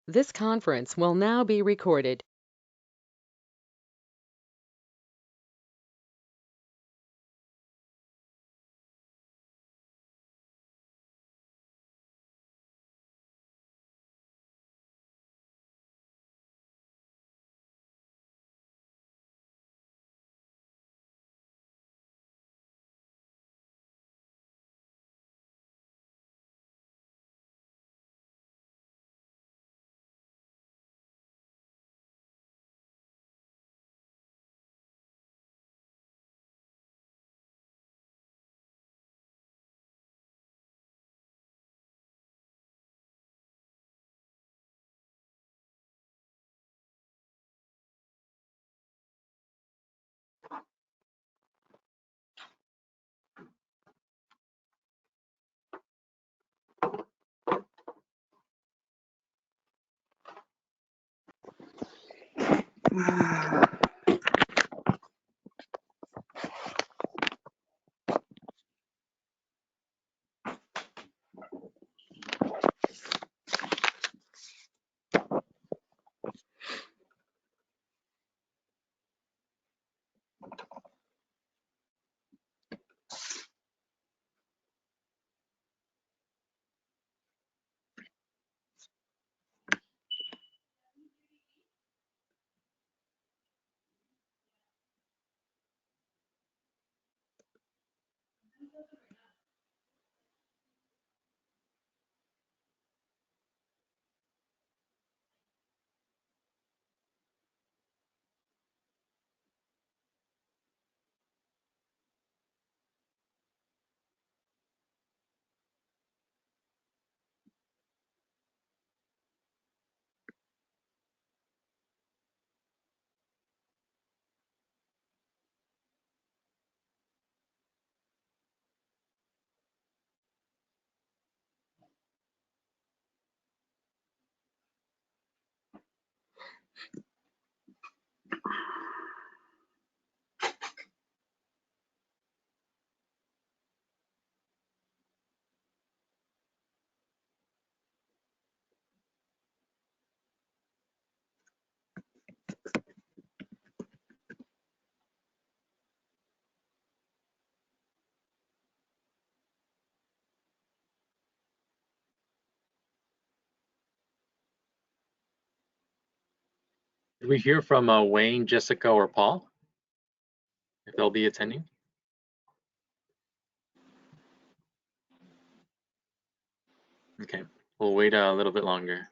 This conference will now be recorded. Did we hear from Wayne, Jessica, or Paul? If they'll be attending? Okay, we'll wait a little bit longer.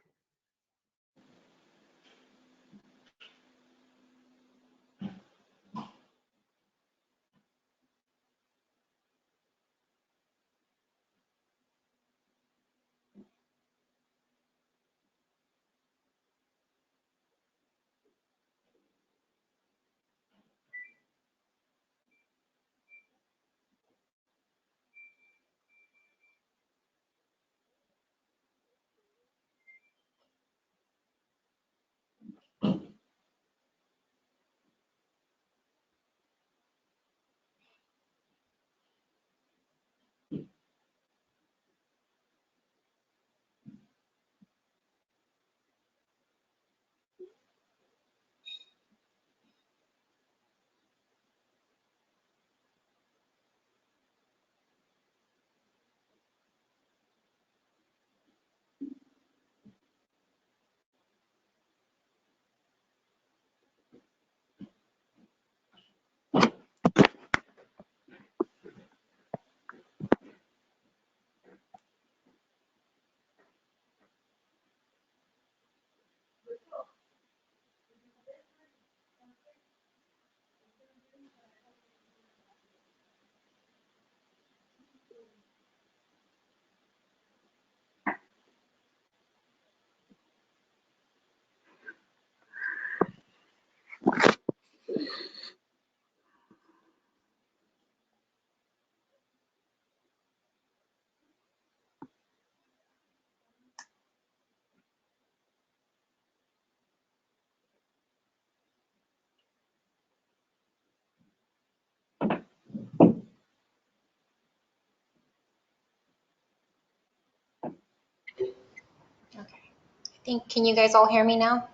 Can you guys all hear me now?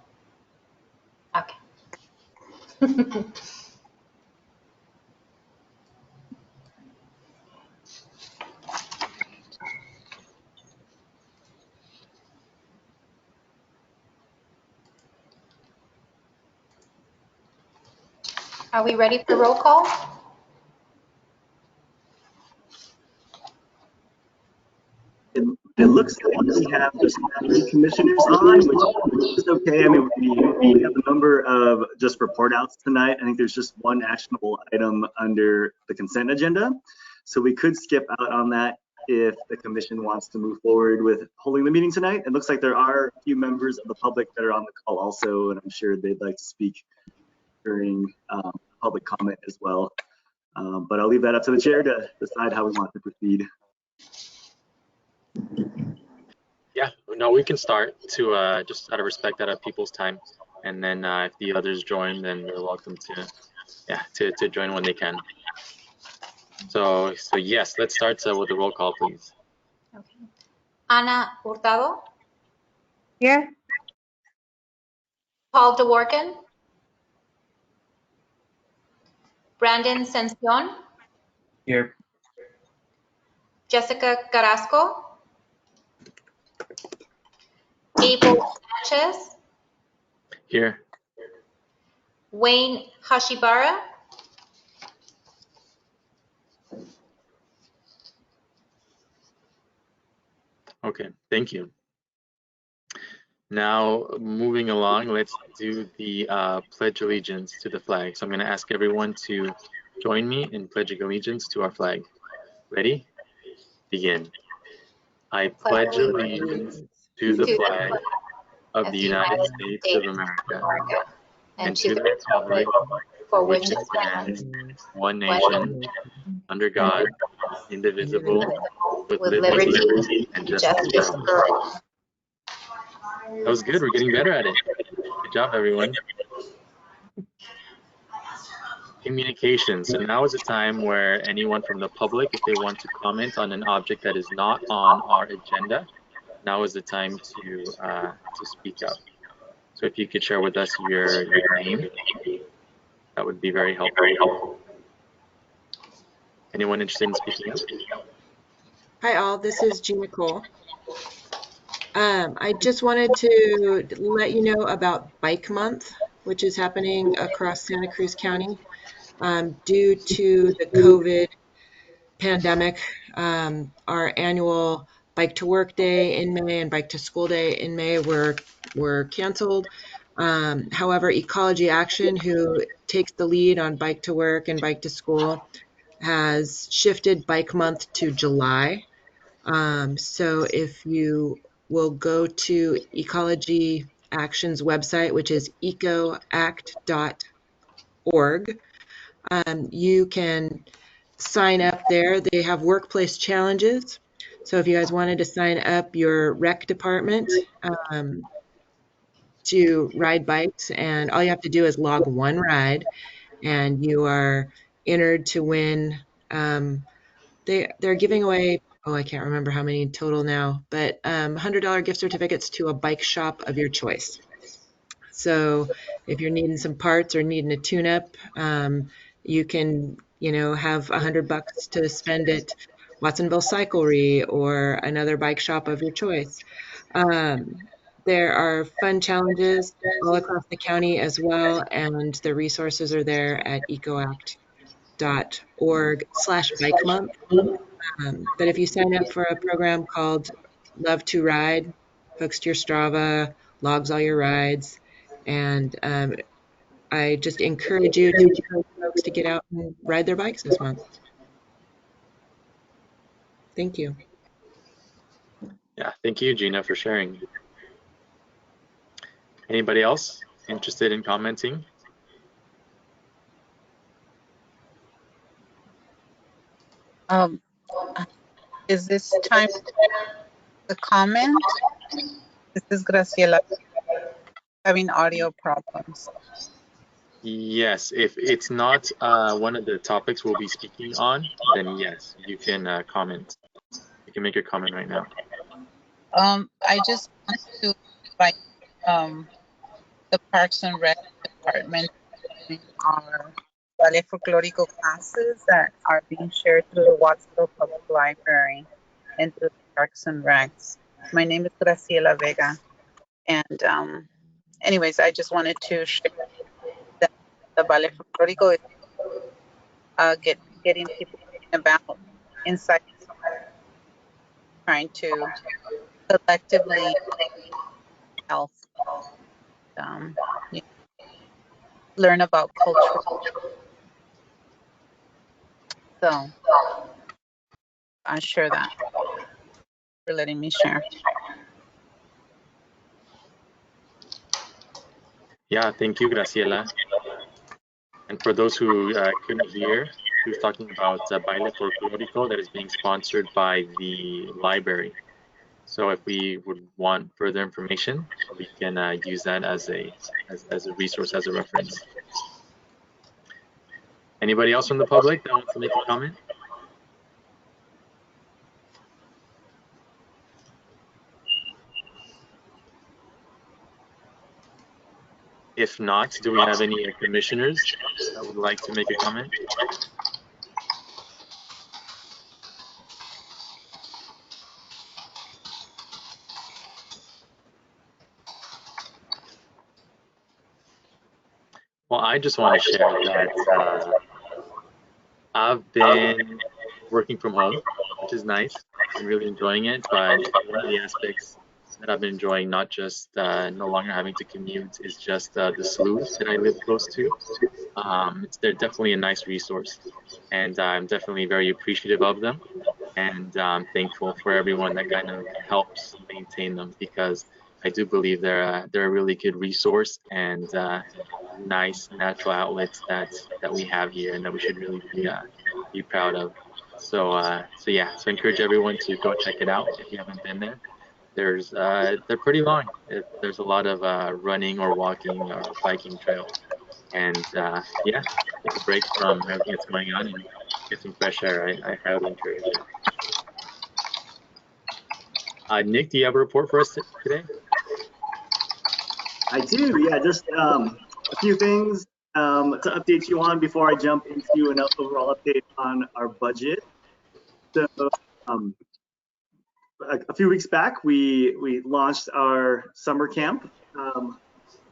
Okay. Are we ready for roll call? It looks like we have just 3 commissioners on, which is okay. I mean, we have a number of just report outs tonight. I think there's just one actionable item under the consent agenda. So we could skip out on that if the commission wants to move forward with holding the meeting tonight. It looks like there are a few members of the public that are on the call also, and I'm sure they'd like to speak during public comment as well. But I'll leave that up to the chair to decide how we want to proceed. Yeah, no, we can start to just out of respect out of people's time, and then if the others join, then they're welcome to join when they can. So yes, let's start with the roll call, please. Okay. Ana Hurtado. Here. Paul DeWorkin. Brandon Sención. Here. Jessica Carrasco. Abel Sanchez. Here. Wayne Hashibara. Okay, thank you. Now, moving along, let's do the Pledge Allegiance to the flag. So I'm going to ask everyone to join me in pledging allegiance to our flag. Ready? Begin. I pledge allegiance to the flag of the United States of America and to the republic for which it stands, one nation, under God, indivisible, with liberty and justice for all. That was good. We're getting better at it. Good job, everyone. Communication. So now is a time where anyone from the public, if they want to comment on an object that is not on our agenda, now is the time to speak up. So if you could share with us your name, that would be very helpful. Anyone interested in speaking up? Hi all, this is Gina Cole. I just wanted to let you know about Bike Month, which is happening across Santa Cruz County. Due to the COVID pandemic, our annual Bike to Work Day in May and Bike to School Day in May were canceled. However, Ecology Action, who takes the lead on Bike to Work and Bike to School, has shifted Bike Month to July. So if you will go to Ecology Action's website, which is ecoact.org, you can sign up there. They have workplace challenges. So if you guys wanted to sign up your rec department to ride bikes, and all you have to do is log one ride, and you are entered to win. They're giving away, I can't remember how many total now, but $100 gift certificates to a bike shop of your choice. So if you're needing some parts or needing a tune-up, you can, have $100 to spend at Watsonville Cyclery or another bike shop of your choice. There are fun challenges all across the county as well, and the resources are there at ecoact.org/bike month. But if you sign up for a program called Love to Ride, hooks to your Strava, logs all your rides, and I just encourage you to encourage folks to get out and ride their bikes this month. Thank you. Yeah, thank you, Gina, for sharing. Anybody else interested in commenting? Is this time to comment? This is Graciela, having audio problems. Yes, if it's not one of the topics we'll be speaking on, then yes, you can comment. You can make your comment right now. I just want to by the Parks and Rec department in our Ballet Folklorico classes that are being shared through the Wattsville Public Library and through the Parks and Recs. My name is Graciela Vega. And anyways, I just wanted to share that the Ballet Folklorico is getting people thinking about insights, trying to collectively health, you know, learn about culture. So I share that for letting me share. Yeah, thank you, Graciela. And for those who couldn't hear, he was talking about Baile Folklorico that is being sponsored by the library. So if we would want further information, we can use that as a resource, as a reference. Anybody else from the public that wants to make a comment? If not, do we have any commissioners that would like to make a comment? Well, I just want to share that I've been working from home, which is nice. I'm really enjoying it, but one of the aspects that I've been enjoying, not just no longer having to commute, is just the SLUs that I live close to. They're definitely a nice resource, and I'm definitely very appreciative of them, and I'm thankful for everyone that kind of helps maintain them, because I do believe they're a really good resource and nice natural outlets that we have here and that we should really be proud of. So yeah, so I encourage everyone to go check it out if you haven't been there. They're pretty long. There's a lot of running or walking or biking trails, and yeah, take a break from everything that's going on and get some fresh air. I highly encourage it. Nick, do you have a report for us today? I do, yeah, just a few things to update you on before I jump into an overall update on our budget. So a few weeks back, we launched our summer camp.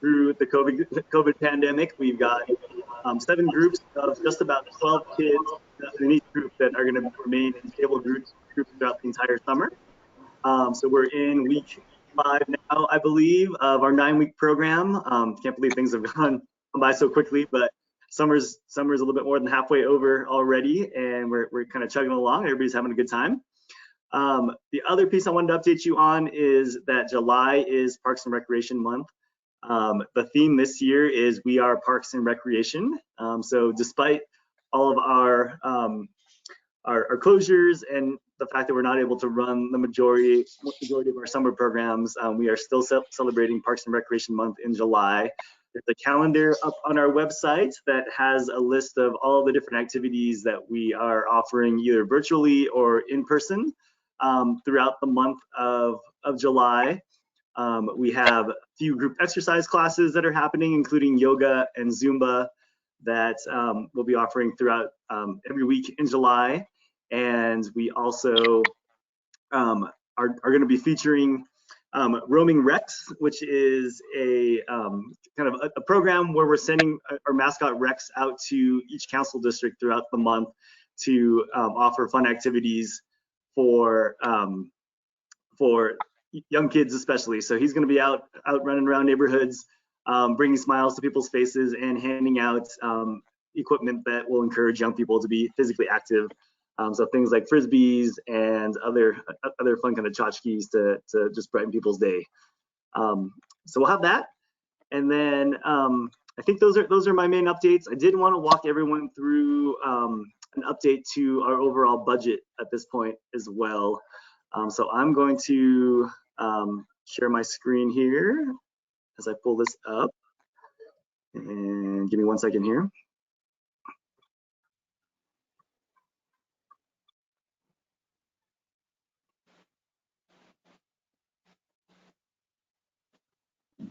Through the COVID pandemic, we've got 7 groups of just about 12 kids in each group that are going to remain in stable groups throughout the entire summer. So we're in week 5 now, I believe, of our 9-week program. Can't believe things have gone by so quickly, but summer's a little bit more than halfway over already, and we're kind of chugging along. Everybody's having a good time. The other piece I wanted to update you on is that July is Parks and Recreation Month. The theme this year is We Are Parks and Recreation. So despite all of our closures and the fact that we're not able to run the majority of our summer programs, we are still celebrating Parks and Recreation Month in July. There's a calendar up on our website that has a list of all the different activities that we are offering either virtually or in person throughout the month of July. We have a few group exercise classes that are happening, including yoga and Zumba, that we'll be offering throughout every week in July. And we also are going to be featuring Roaming Rex, which is a kind of a program where we're sending our mascot Rex out to each council district throughout the month to offer fun activities for young kids especially. So he's going to be out running around neighborhoods, bringing smiles to people's faces and handing out equipment that will encourage young people to be physically active. So things like frisbees and other fun kind of tchotchkes to just brighten people's day. So we'll have that, and then I think those are my main updates. I did want to walk everyone through an update to our overall budget at this point as well. So I'm going to share my screen here as I pull this up, and give me 1 second here.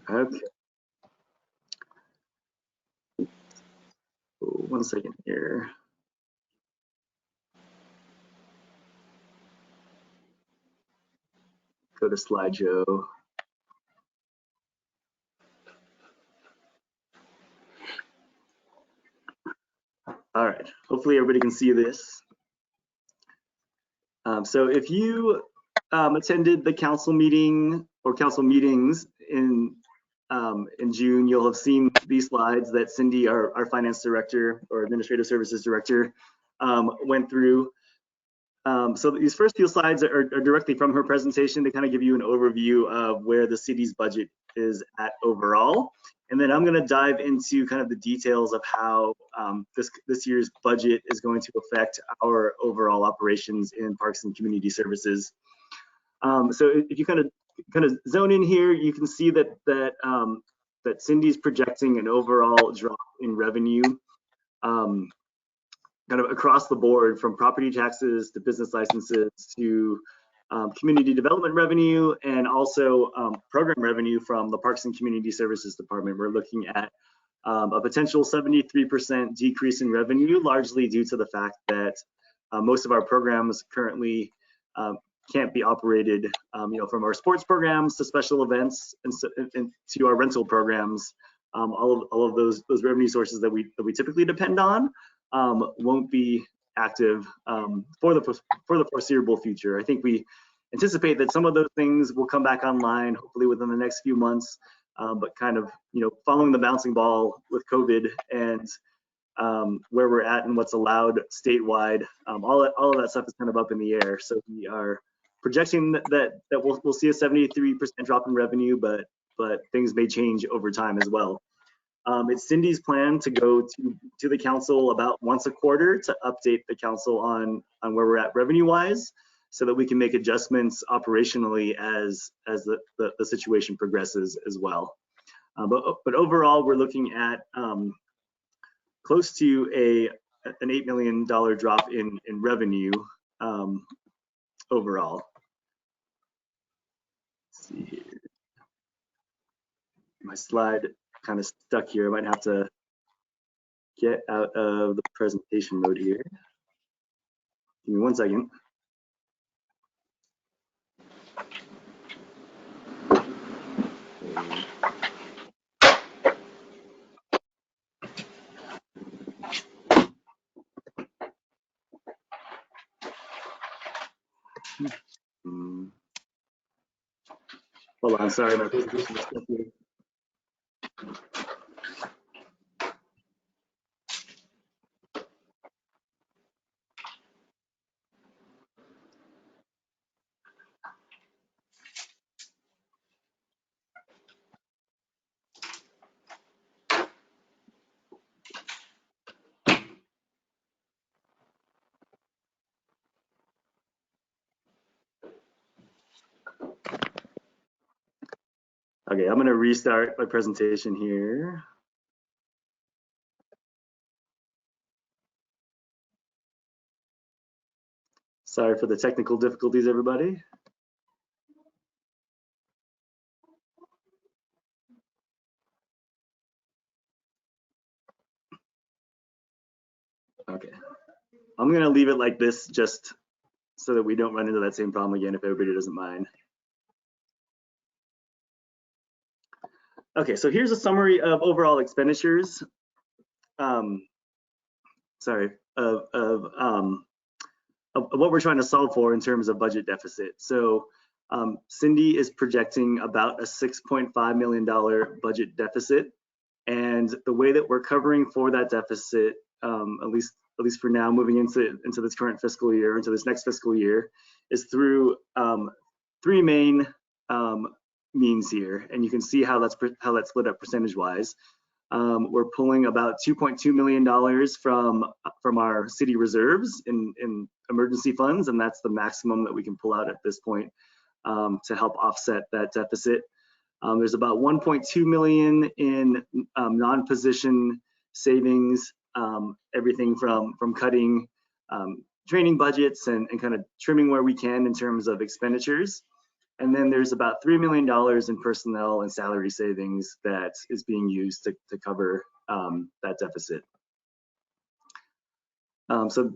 Okay. Oh, 1 second here. Go to slideshow. All right, hopefully everybody can see this. So if you attended the council meeting or council meetings in June, you'll have seen these slides that Cindy, our finance director or administrative services director, went through. So these first few slides are directly from her presentation to kind of give you an overview of where the city's budget is at overall. And then I'm going to dive into kind of the details of how this year's budget is going to affect our overall operations in Parks and Community Services. So if you kind of zone in here, you can see that Cindy's projecting an overall drop in revenue kind of across the board, from property taxes to business licenses to community development revenue, and also program revenue from the Parks and Community Services Department. We're looking at a potential 73% decrease in revenue, largely due to the fact that most of our programs currently can't be operated, from our sports programs to special events and to our rental programs. All of those revenue sources that we typically depend on won't be active for the foreseeable future. I think we anticipate that some of those things will come back online, hopefully within the next few months, but kind of, following the bouncing ball with COVID and where we're at and what's allowed statewide, all of that stuff is kind of up in the air. So we are projecting that we'll see a 73% drop in revenue, but things may change over time as well. It's Cindy's plan to go to the council about once a quarter to update the council on where we're at revenue wise, so that we can make adjustments operationally as the situation progresses as well. But overall, we're looking at close to an $8 million drop in revenue overall. Let's see here. My slide kind of stuck here. I might have to get out of the presentation mode here. Give me 1 second. Hold on, sorry, my presentation is stuck here. Okay, I'm going to restart my presentation here. Sorry for the technical difficulties, everybody. Okay, I'm going to leave it like this just so that we don't run into that same problem again, if everybody doesn't mind. Okay, so here's a summary of overall expenditures. Of what we're trying to solve for in terms of budget deficit. So Cindy is projecting about a $6.5 million budget deficit, and the way that we're covering for that deficit, at least for now, moving into this current fiscal year, into this next fiscal year, is through three main means here, and you can see how that's split up percentage-wise. We're pulling about $2.2 million from our city reserves in emergency funds, and that's the maximum that we can pull out at this point to help offset that deficit. There's about $1.2 million in non-position savings, everything from cutting training budgets and kind of trimming where we can in terms of expenditures. And then there's about $3 million in personnel and salary savings that is being used to cover that deficit. So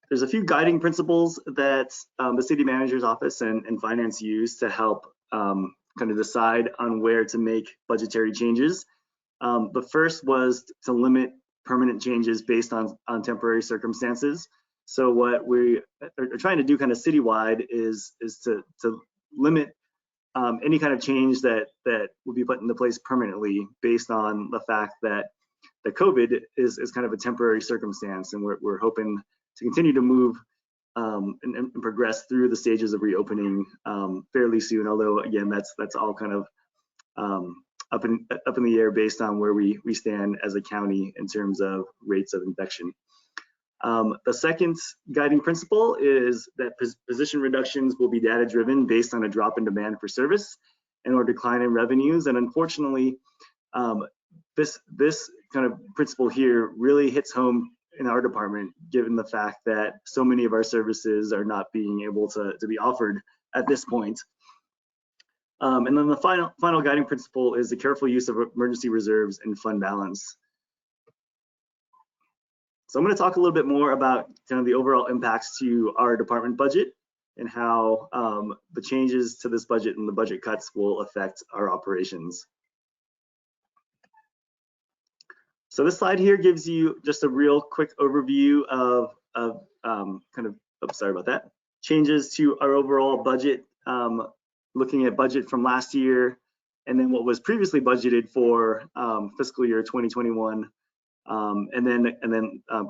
there's a few guiding principles that the city manager's office and finance use to help kind of decide on where to make budgetary changes. The first was to limit permanent changes based on temporary circumstances. So what we are trying to do kind of citywide is to limit any kind of change that would be put into place permanently based on the fact that the COVID is kind of a temporary circumstance, and we're hoping to continue to move and progress through the stages of reopening fairly soon. Although again, that's all kind of up in the air based on where we stand as a county in terms of rates of infection. The second guiding principle is that position reductions will be data driven based on a drop in demand for service and or decline in revenues. And unfortunately, this kind of principle here really hits home in our department, given the fact that so many of our services are not being able to be offered at this point. And then the final guiding principle is the careful use of emergency reserves and fund balance. So I'm going to talk a little bit more about kind of the overall impacts to our department budget and how the changes to this budget and the budget cuts will affect our operations. So this slide here gives you just a real quick overview of changes to our overall budget, looking at budget from last year and then what was previously budgeted for fiscal year 2021. And then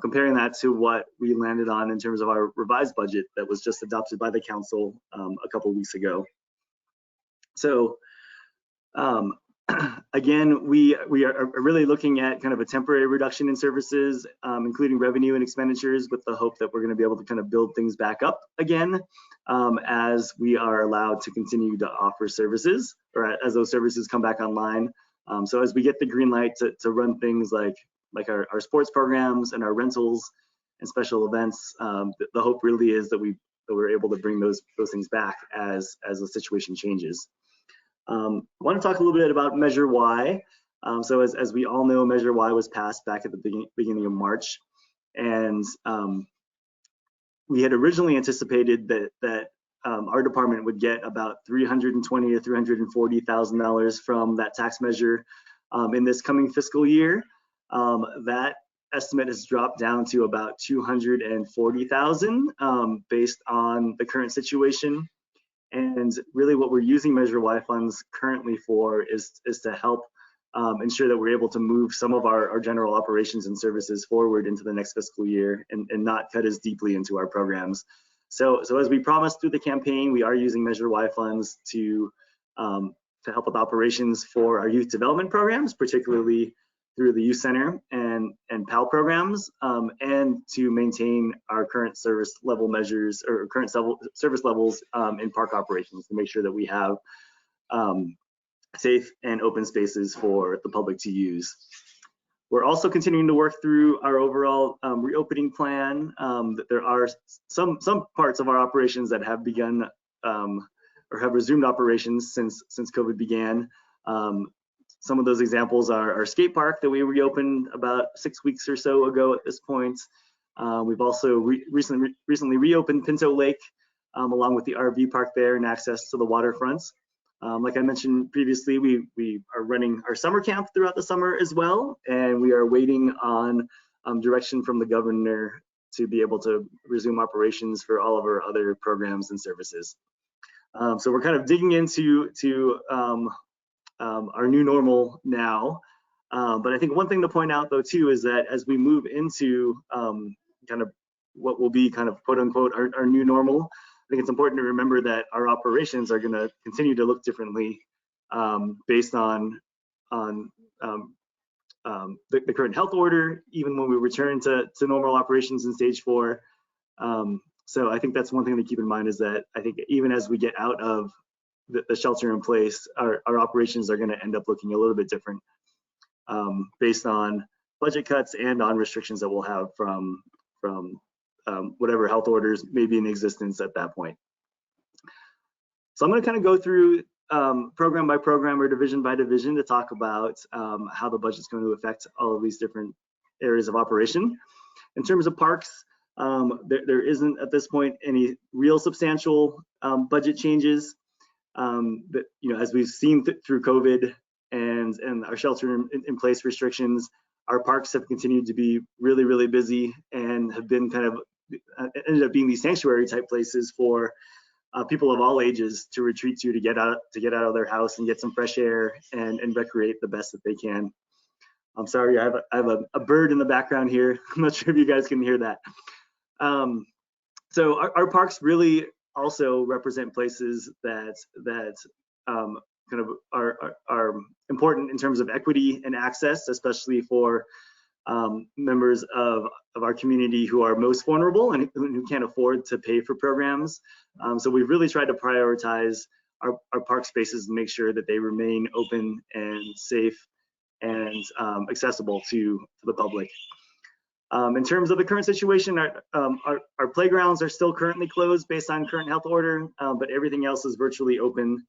comparing that to what we landed on in terms of our revised budget that was just adopted by the council a couple weeks ago. So again, we are really looking at kind of a temporary reduction in services, including revenue and expenditures, with the hope that we're going to be able to kind of build things back up again as we are allowed to continue to offer services, or as those services come back online. So as we get the green light to run things like our sports programs and our rentals and special events, the hope really is that we're able to bring those things back as the situation changes. I want to talk a little bit about Measure Y. So as we all know, Measure Y was passed back at the beginning of March, and we had originally anticipated that our department would get about $320,000 to $340,000 from that tax measure in this coming fiscal year. That estimate has dropped down to about $240,000 based on the current situation. And really what we're using Measure Y funds currently for is to help ensure that we're able to move some of our general operations and services forward into the next fiscal year and not cut as deeply into our programs. So as we promised through the campaign, we are using Measure Y funds to help with operations for our youth development programs, particularly through the Youth Center and PAL programs, and to maintain our current service level measures or current service levels in park operations to make sure that we have safe and open spaces for the public to use. We're also continuing to work through our overall reopening plan. There are some parts of our operations that have begun or have resumed operations since COVID began. Some of those examples are our skate park that we reopened about 6 weeks or so ago at this point. We've also recently reopened Pinto Lake along with the RV park there and access to the waterfront. Like I mentioned previously, we are running our summer camp throughout the summer as well, and we are waiting on direction from the governor to be able to resume operations for all of our other programs and services. So we're kind of digging into our new normal now. But I think one thing to point out though too is that as we move into kind of what will be kind of quote unquote our new normal, I think it's important to remember that our operations are going to continue to look differently based on the current health order, even when we return to normal operations in stage 4. So I think that's one thing to keep in mind, is that I think even as we get out of the shelter in place, our operations are going to end up looking a little bit different based on budget cuts and on restrictions that we'll have from whatever health orders may be in existence at that point. So I'm going to kind of go through program by program or division by division to talk about how the budget is going to affect all of these different areas of operation. In terms of parks, there isn't at this point any real substantial budget changes. But as we've seen through COVID and our shelter-in-place restrictions, our parks have continued to be really, really busy and have been kind of ended up being these sanctuary type places for people of all ages to retreat to get out of their house and get some fresh air and recreate the best that they can. I'm sorry, I have a bird in the background here. I'm not sure if you guys can hear that. So our parks really also represent places that kind of are important in terms of equity and access, especially for members of our community who are most vulnerable and who can't afford to pay for programs. So we've really tried to prioritize our park spaces and make sure that they remain open and safe and accessible to the public. In terms of the current situation, our playgrounds are still currently closed based on current health order, but everything else is virtually open.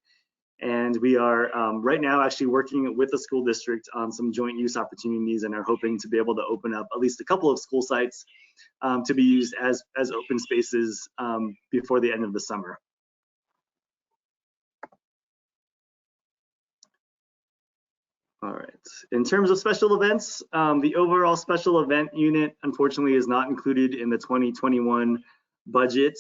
And we are right now actually working with the school district on some joint use opportunities and are hoping to be able to open up at least a couple of school sites to be used as open spaces before the end of the summer. All right, in terms of special events, the overall special event unit unfortunately is not included in the 2021 budget.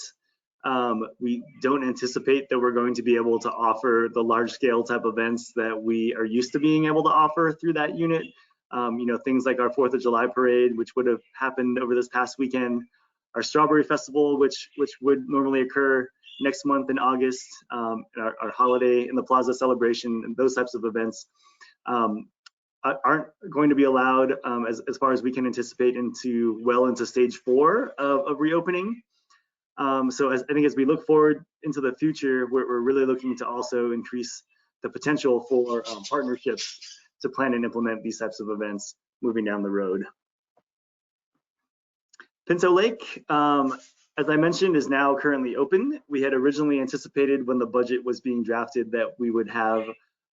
We don't anticipate that we're going to be able to offer the large scale type events that we are used to being able to offer through that unit. Things like our 4th of July parade, which would have happened over this past weekend, our Strawberry Festival, which would normally occur next month in August, our holiday in the Plaza celebration, and those types of events aren't going to be allowed as far as we can anticipate into stage 4 of reopening. So I think as we look forward into the future, we're really looking to also increase the potential for partnerships to plan and implement these types of events moving down the road. Pinto Lake, as I mentioned, is now currently open. We had originally anticipated when the budget was being drafted that we would have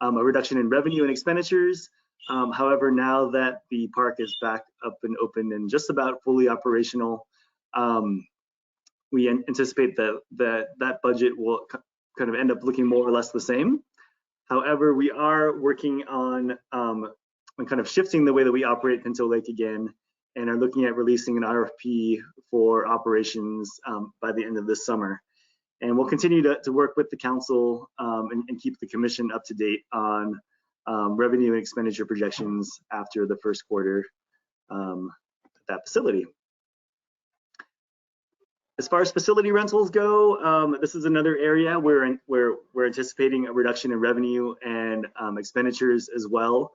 a reduction in revenue and expenditures. However, now that the park is back up and open and just about fully operational, we anticipate that budget will kind of end up looking more or less the same. However, we are working on kind of shifting the way that we operate Pinto Lake again, and are looking at releasing an RFP for operations by the end of this summer. And we'll continue to work with the council and keep the commission up to date on revenue and expenditure projections after the first quarter at that facility. As far as facility rentals go, this is another area where we're anticipating a reduction in revenue and expenditures as well.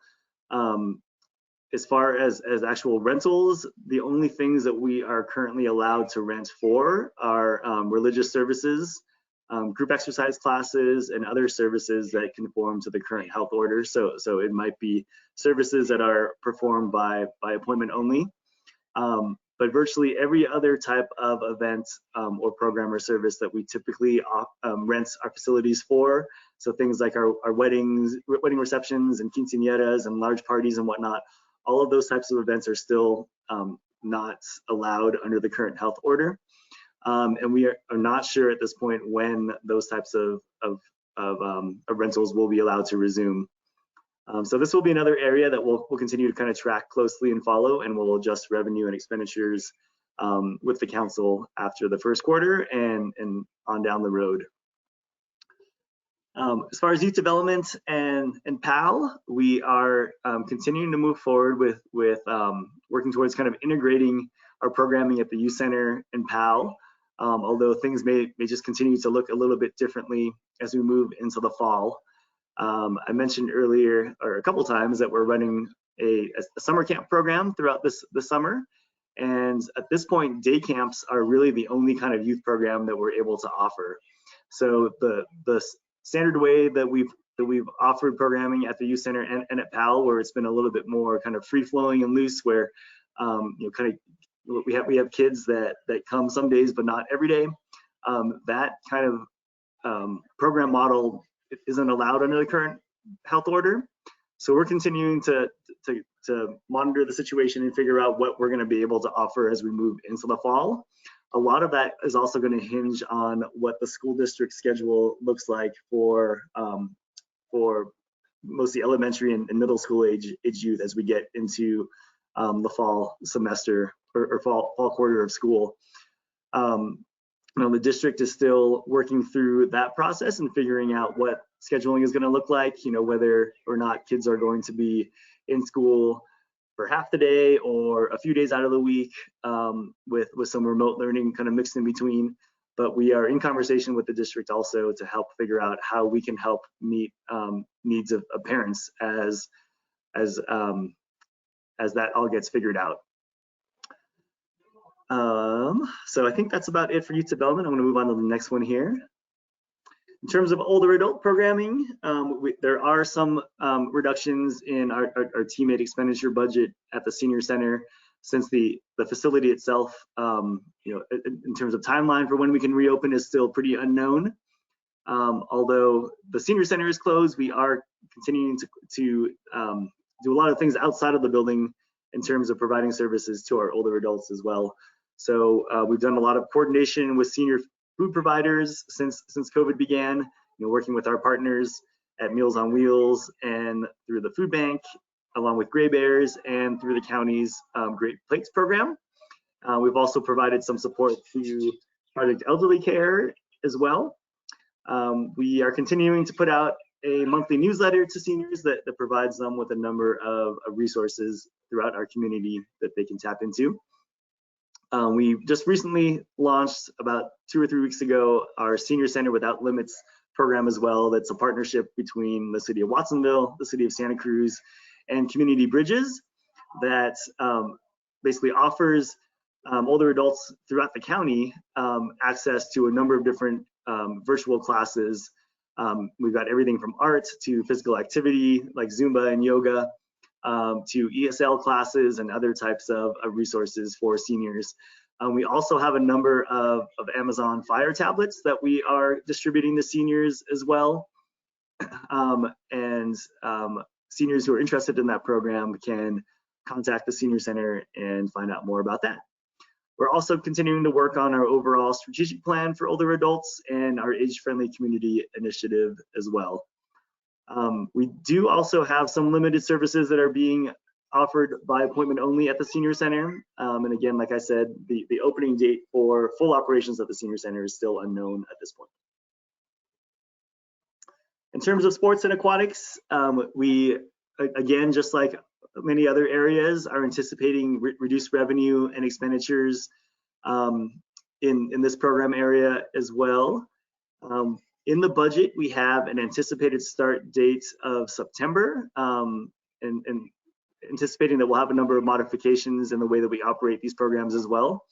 As far as actual rentals, the only things that we are currently allowed to rent for are religious services, group exercise classes, and other services that conform to the current health order. So it might be services that are performed by appointment only. But virtually every other type of event or program or service that we typically rent our facilities for, so things like our wedding receptions and quinceañeras and large parties and whatnot, all of those types of events are still not allowed under the current health order. And we are not sure at this point when those types of rentals will be allowed to resume. So this will be another area that we'll continue to kind of track closely and follow, and we'll adjust revenue and expenditures with the council after the first quarter and on down the road. As far as youth development and PAL, we are continuing to move forward with working towards kind of integrating our programming at the youth center and PAL, although things may just continue to look a little bit differently as we move into the fall. I mentioned earlier, or a couple times, that we're running a summer camp program throughout this summer. And at this point, day camps are really the only kind of youth program that we're able to offer. So the standard way that we've offered programming at the youth center and at PAL, where it's been a little bit more kind of free flowing and loose, where kind of we have kids that come some days but not every day. That kind of program model isn't allowed under the current health order. So we're continuing to monitor the situation and figure out what we're going to be able to offer as we move into the fall. A lot of that is also going to hinge on what the school district schedule looks like for mostly elementary and middle school age youth as we get into the fall semester or fall quarter of school. The district is still working through that process and figuring out what scheduling is going to look like, whether or not kids are going to be in school for half the day or a few days out of the week, with some remote learning kind of mixed in between. But we are in conversation with the district also to help figure out how we can help meet needs of parents as that all gets figured out. So I think that's about it for youth development. I'm going to move on to the next one here. In terms of older adult programming, there are some reductions in our teammate expenditure budget at the senior center, since the facility itself, in terms of timeline for when we can reopen is still pretty unknown. Although the senior center is closed, we are continuing to do a lot of things outside of the building in terms of providing services to our older adults as well. So we've done a lot of coordination with senior food providers since COVID began, working with our partners at Meals on Wheels and through the food bank, along with Gray Bears and through the county's Great Plates program. We've also provided some support to Project Elderly Care as well. We are continuing to put out a monthly newsletter to seniors that provides them with a number of resources throughout our community that they can tap into. We just recently launched about 2 or 3 weeks ago our Senior Center Without Limits program as well. That's a partnership between the city of Watsonville, the city of Santa Cruz, and Community Bridges that basically offers older adults throughout the county access to a number of different virtual classes. We've got everything from art to physical activity like Zumba and yoga, to ESL classes and other types of resources for seniors. We also have a number of Amazon Fire tablets that we are distributing to seniors as well. Seniors who are interested in that program can contact the Senior Center and find out more about that. We're also continuing to work on our overall strategic plan for older adults and our age-friendly community initiative as well. We do also have some limited services that are being offered by appointment only at the Senior Center. And again, like I said, the opening date for full operations at the Senior Center is still unknown at this point. In terms of sports and aquatics, we, again, just like many other areas, are anticipating reduced revenue and expenditures in this program area as well. In the budget, we have an anticipated start date of September, and anticipating that we'll have a number of modifications in the way that we operate these programs as well.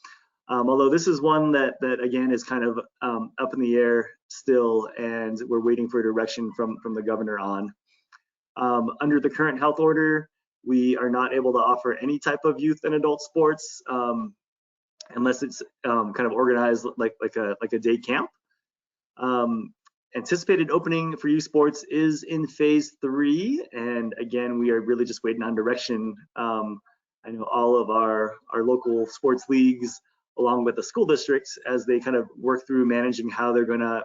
Although this is one that again is kind of up in the air still, and we're waiting for direction from the governor on. Under the current health order, we are not able to offer any type of youth and adult sports unless it's kind of organized like a day camp. Anticipated opening for youth sports is in phase 3, and again, we are really just waiting on direction. I know all of our local sports leagues, along with the school districts, as they kind of work through managing how they're gonna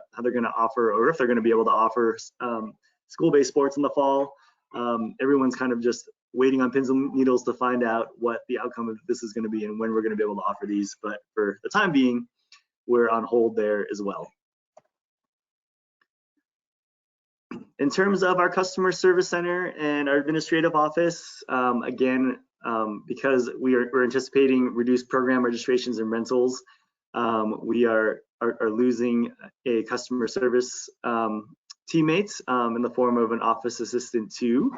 offer, or if they're gonna be able to offer school-based sports in the fall. Everyone's kind of just waiting on pins and needles to find out what the outcome of this is going to be and when we're going to be able to offer these. But for the time being, we're on hold there as well. In terms of our customer service center and our administrative office, again, because we're anticipating reduced program registrations and rentals, we are losing a customer service teammate in the form of an office assistant too.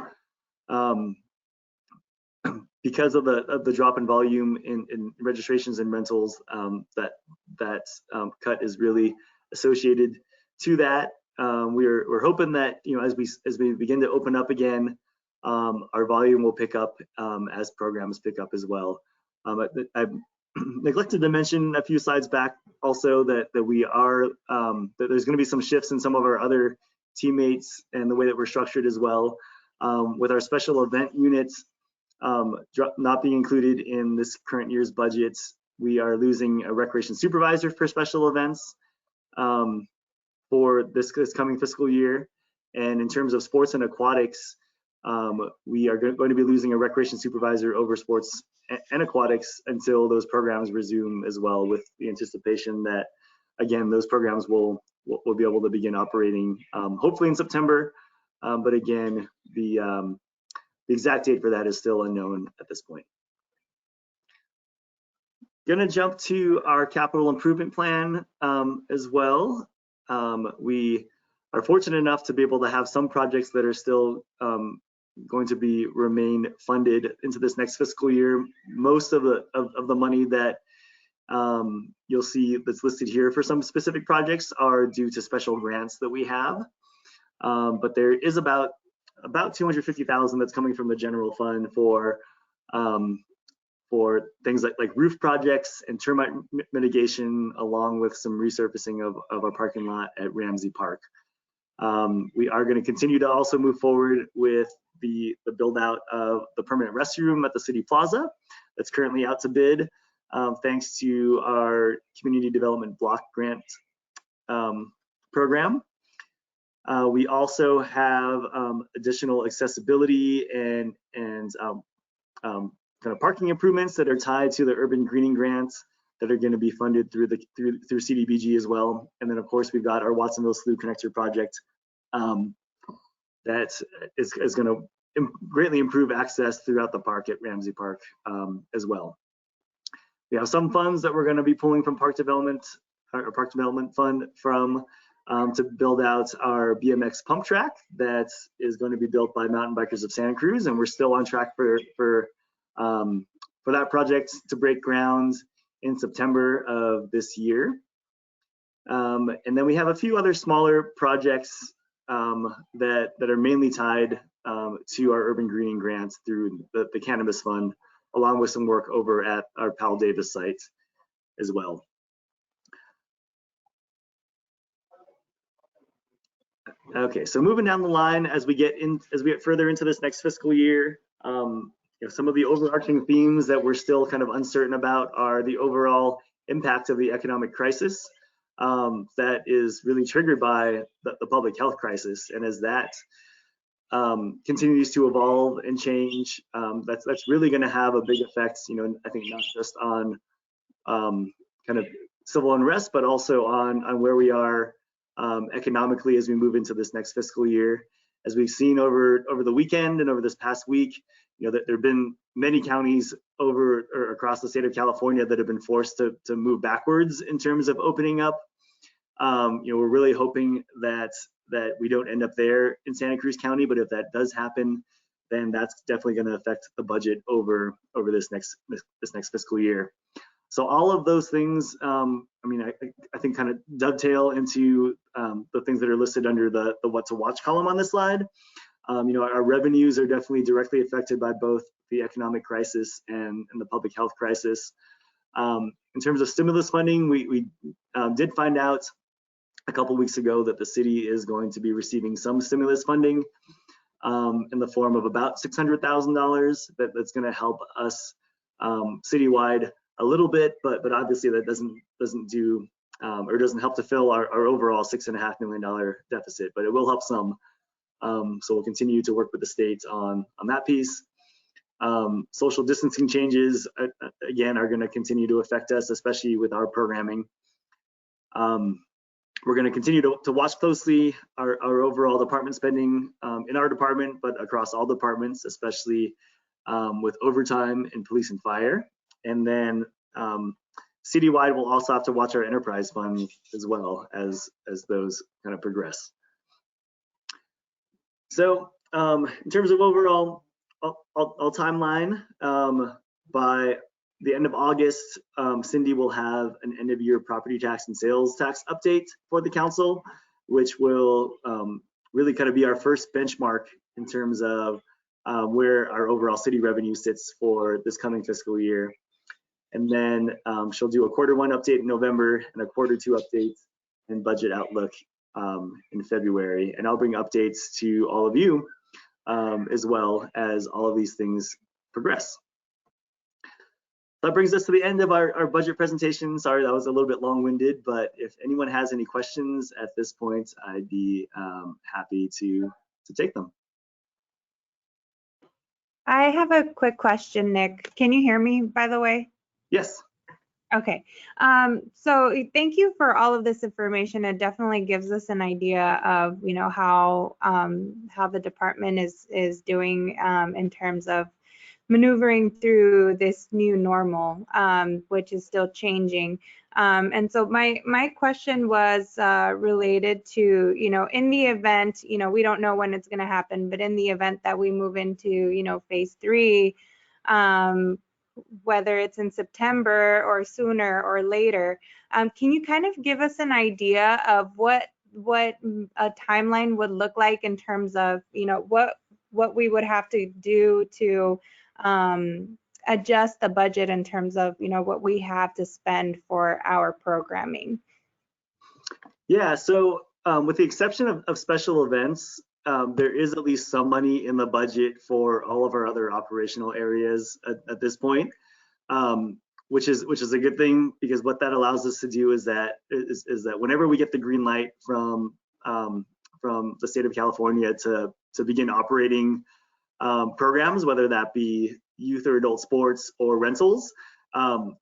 Because of the drop in volume in registrations and rentals, that cut is really associated to that. We're hoping that as we begin to open up again, our volume will pick up as programs pick up as well. I'm neglected to mention a few slides back also that we are, that there's going to be some shifts in some of our other teammates and the way that we're structured as well. With our special event units not being included in this current year's budget, we are losing a recreation supervisor for special events for this coming fiscal year. And in terms of sports and aquatics, we are going to be losing a recreation supervisor over sports and aquatics until those programs resume as well, with the anticipation that, again, those programs will be able to begin operating hopefully in September. But again, the exact date for that is still unknown at this point. Going to jump to our capital improvement plan as well. We are fortunate enough to be able to have some projects that are still going to remain funded into this next fiscal year. Most of the money that you'll see that's listed here for some specific projects are due to special grants that we have. But there is about $250,000 that's coming from the general fund for things like roof projects and termite mitigation, along with some resurfacing of our parking lot at Ramsey Park. We are going to continue to also move forward with the build out of the permanent restroom at the City Plaza that's currently out to bid, thanks to our community development block grant program. We also have additional accessibility and kind of parking improvements that are tied to the urban greening grants that are going to be funded through CDBG as well. And then of course we've got our Watsonville Slough Connector project that is going to greatly improve access throughout the park at Ramsey Park as well. We have some funds that we're going to be pulling from Park Development Fund from to build out our BMX pump track that is going to be built by Mountain Bikers of Santa Cruz, and we're still on track for that project to break ground in September of this year. And then we have a few other smaller projects that are mainly tied to our urban greening grants through the Cannabis Fund, along with some work over at our Powell Davis site as well. Okay, so moving down the line as we get further into this next fiscal year, some of the overarching themes that we're still kind of uncertain about are the overall impact of the economic crisis that is really triggered by the public health crisis, and as that continues to evolve and change, that's really going to have a big effect. I think not just on kind of civil unrest, but also on where we are economically as we move into this next fiscal year. As we've seen over the weekend and over this past week, that there have been many counties over or across the state of California that have been forced to move backwards in terms of opening up. We're really hoping that we don't end up there in Santa Cruz County, but if that does happen, then that's definitely going to affect the budget over this next fiscal year. So all of those things, I think kind of dovetail into the things that are listed under the what to watch column on this slide. Our revenues are definitely directly affected by both the economic crisis and the public health crisis. In terms of stimulus funding, we did find out a couple weeks ago that the city is going to be receiving some stimulus funding in the form of about $600,000 that's going to help us citywide a little bit, but obviously that doesn't do or doesn't help to fill our overall $6.5 million deficit, but it will help some. So we'll continue to work with the state on that piece. Social distancing changes, again, are going to continue to affect us, especially with our programming. We're going to continue to watch closely our overall department spending in our department, but across all departments, especially with overtime in police and fire. And then citywide, we'll also have to watch our enterprise fund as well as those kind of progress. So in terms of overall timeline, by the end of August, Cindy will have an end of year property tax and sales tax update for the council, which will really kind of be our first benchmark in terms of where our overall city revenue sits for this coming fiscal year. And then she'll do a quarter 1 update in November and a quarter 2 update and budget outlook in February. And I'll bring updates to all of you as well as all of these things progress. That brings us to the end of our budget presentation. Sorry, that was a little bit long-winded, but if anyone has any questions at this point, I'd be happy to take them. I have a quick question, Nick. Can you hear me, by the way? Yes. Okay. So thank you for all of this information. It definitely gives us an idea of, you know, how the department is doing in terms of maneuvering through this new normal, which is still changing. And so my question was related to, you know, in the event, you know, we don't know when it's going to happen, but in the event that we move into, you know, phase 3, whether it's in September or sooner or later, can you kind of give us an idea of what a timeline would look like in terms of, you know, what we would have to do to adjust the budget in terms of, you know, what we have to spend for our programming? Yeah, so with the exception of special events, there is at least some money in the budget for all of our other operational areas at this point, which is a good thing, because what that allows us to do is that whenever we get the green light from the state of California to begin operating programs, whether that be youth or adult sports or rentals,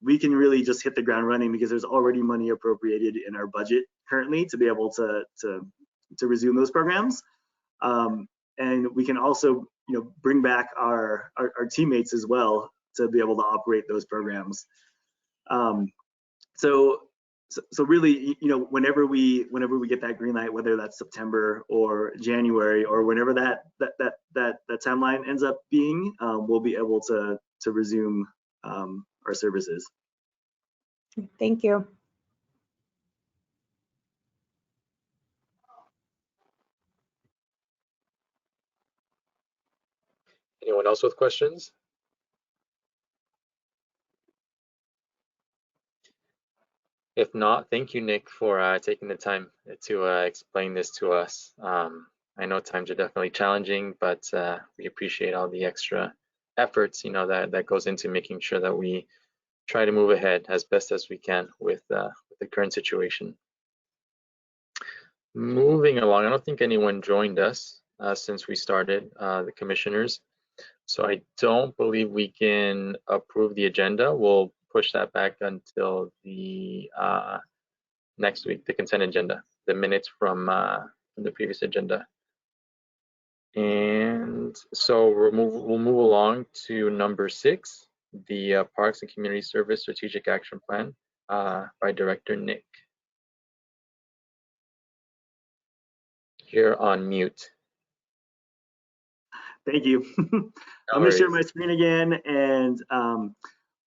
we can really just hit the ground running, because there's already money appropriated in our budget currently to be able to resume those programs. And we can also, you know, bring back our teammates as well to be able to operate those programs. So really, you know, whenever we get that green light, whether that's September or January or whenever that timeline ends up being, we'll be able to resume our services. Thank you. Anyone else with questions? If not, thank you, Nick, for taking the time to explain this to us. I know times are definitely challenging, but we appreciate all the extra efforts, you know, that goes into making sure that we try to move ahead as best as we can with the current situation. Moving along, I don't think anyone joined us since we started, the commissioners. So I don't believe we can approve the agenda. We'll push that back until the next week, the consent agenda, the minutes from the previous agenda. And so we'll move along to number 6, the Parks and Community Service Strategic Action Plan by Director Nick. You're on mute. Thank you. I'm going to share my screen again and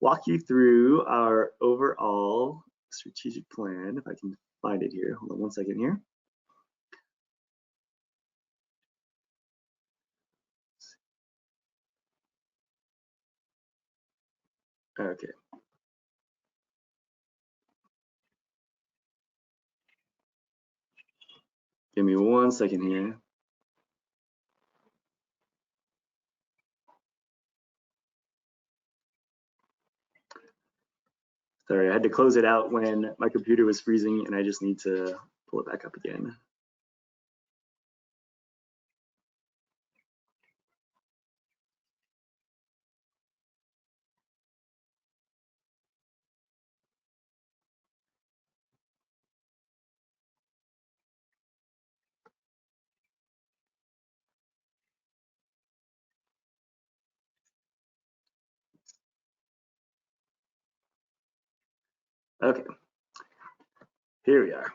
walk you through our overall strategic plan. If I can find it here. Hold on one second here. Okay. Give me one second here. Sorry, I had to close it out when my computer was freezing, and I just need to pull it back up again. Okay, here we are.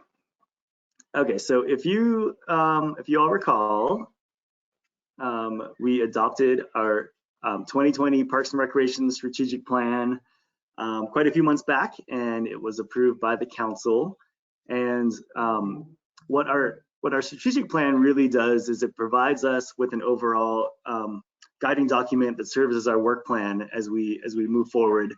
Okay, so if you all recall, we adopted our 2020 Parks and Recreation Strategic Plan quite a few months back, and it was approved by the council. And what our strategic plan really does is it provides us with an overall guiding document that serves as our work plan as we move forward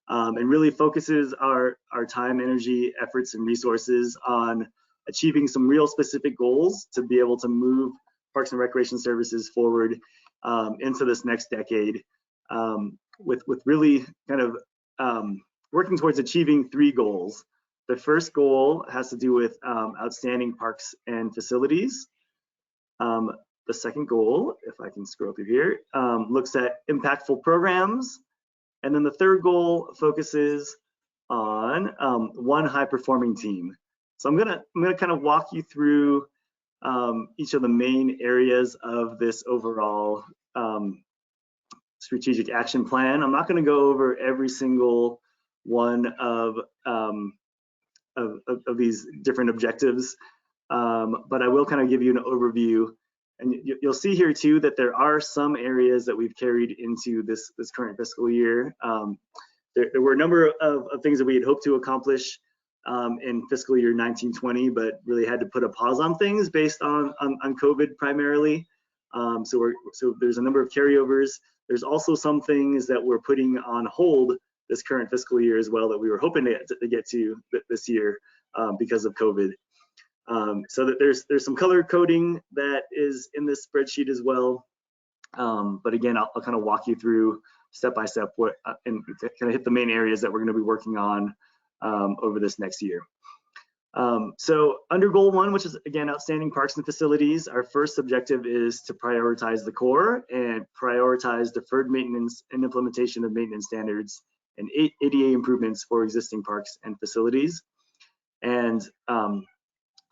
and really focuses our time, energy, efforts, and resources on achieving some real specific goals to be able to move Parks and Recreation Services forward into this next decade, with really kind of working towards achieving 3 goals. The first goal has to do with outstanding parks and facilities. The second goal, if I can scroll through here, looks at impactful programs. And then the third goal focuses on one high-performing team. So I'm gonna kind of walk you through each of the main areas of this overall strategic action plan. I'm not going to go over every single one of these different objectives, but I will kind of give you an overview. And you'll see here too that there are some areas that we've carried into this current fiscal year. There were a number of things that we had hoped to accomplish in fiscal year 1920, but really had to put a pause on things based on COVID primarily. So there's a number of carryovers. There's also some things that we're putting on hold this current fiscal year as well that we were hoping to get to this year because of COVID. So that there's some color coding that is in this spreadsheet as well. But again, I'll kind of walk you through step by step and kind of hit the main areas that we're going to be working on over this next year. So under goal 1, which is again outstanding parks and facilities, our first objective is to prioritize the core and prioritize deferred maintenance and implementation of maintenance standards and ADA improvements for existing parks and facilities. And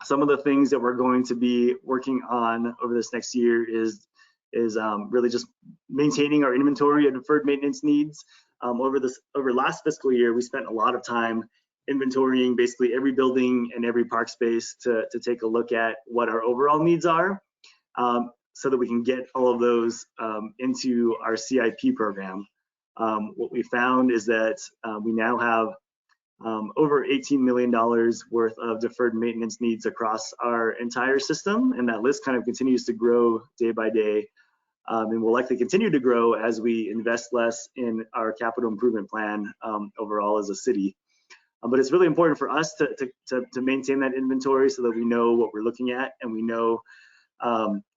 some of the things that we're going to be working on over this next year is really just maintaining our inventory of deferred maintenance needs. Over last fiscal year, we spent a lot of time inventorying basically every building and every park space to take a look at what our overall needs are, so that we can get all of those into our CIP program. What we found is that we now have over $18 million worth of deferred maintenance needs across our entire system, and that list kind of continues to grow day by day, and will likely continue to grow as we invest less in our capital improvement plan overall as a city. But it's really important for us to maintain that inventory so that we know what we're looking at and we know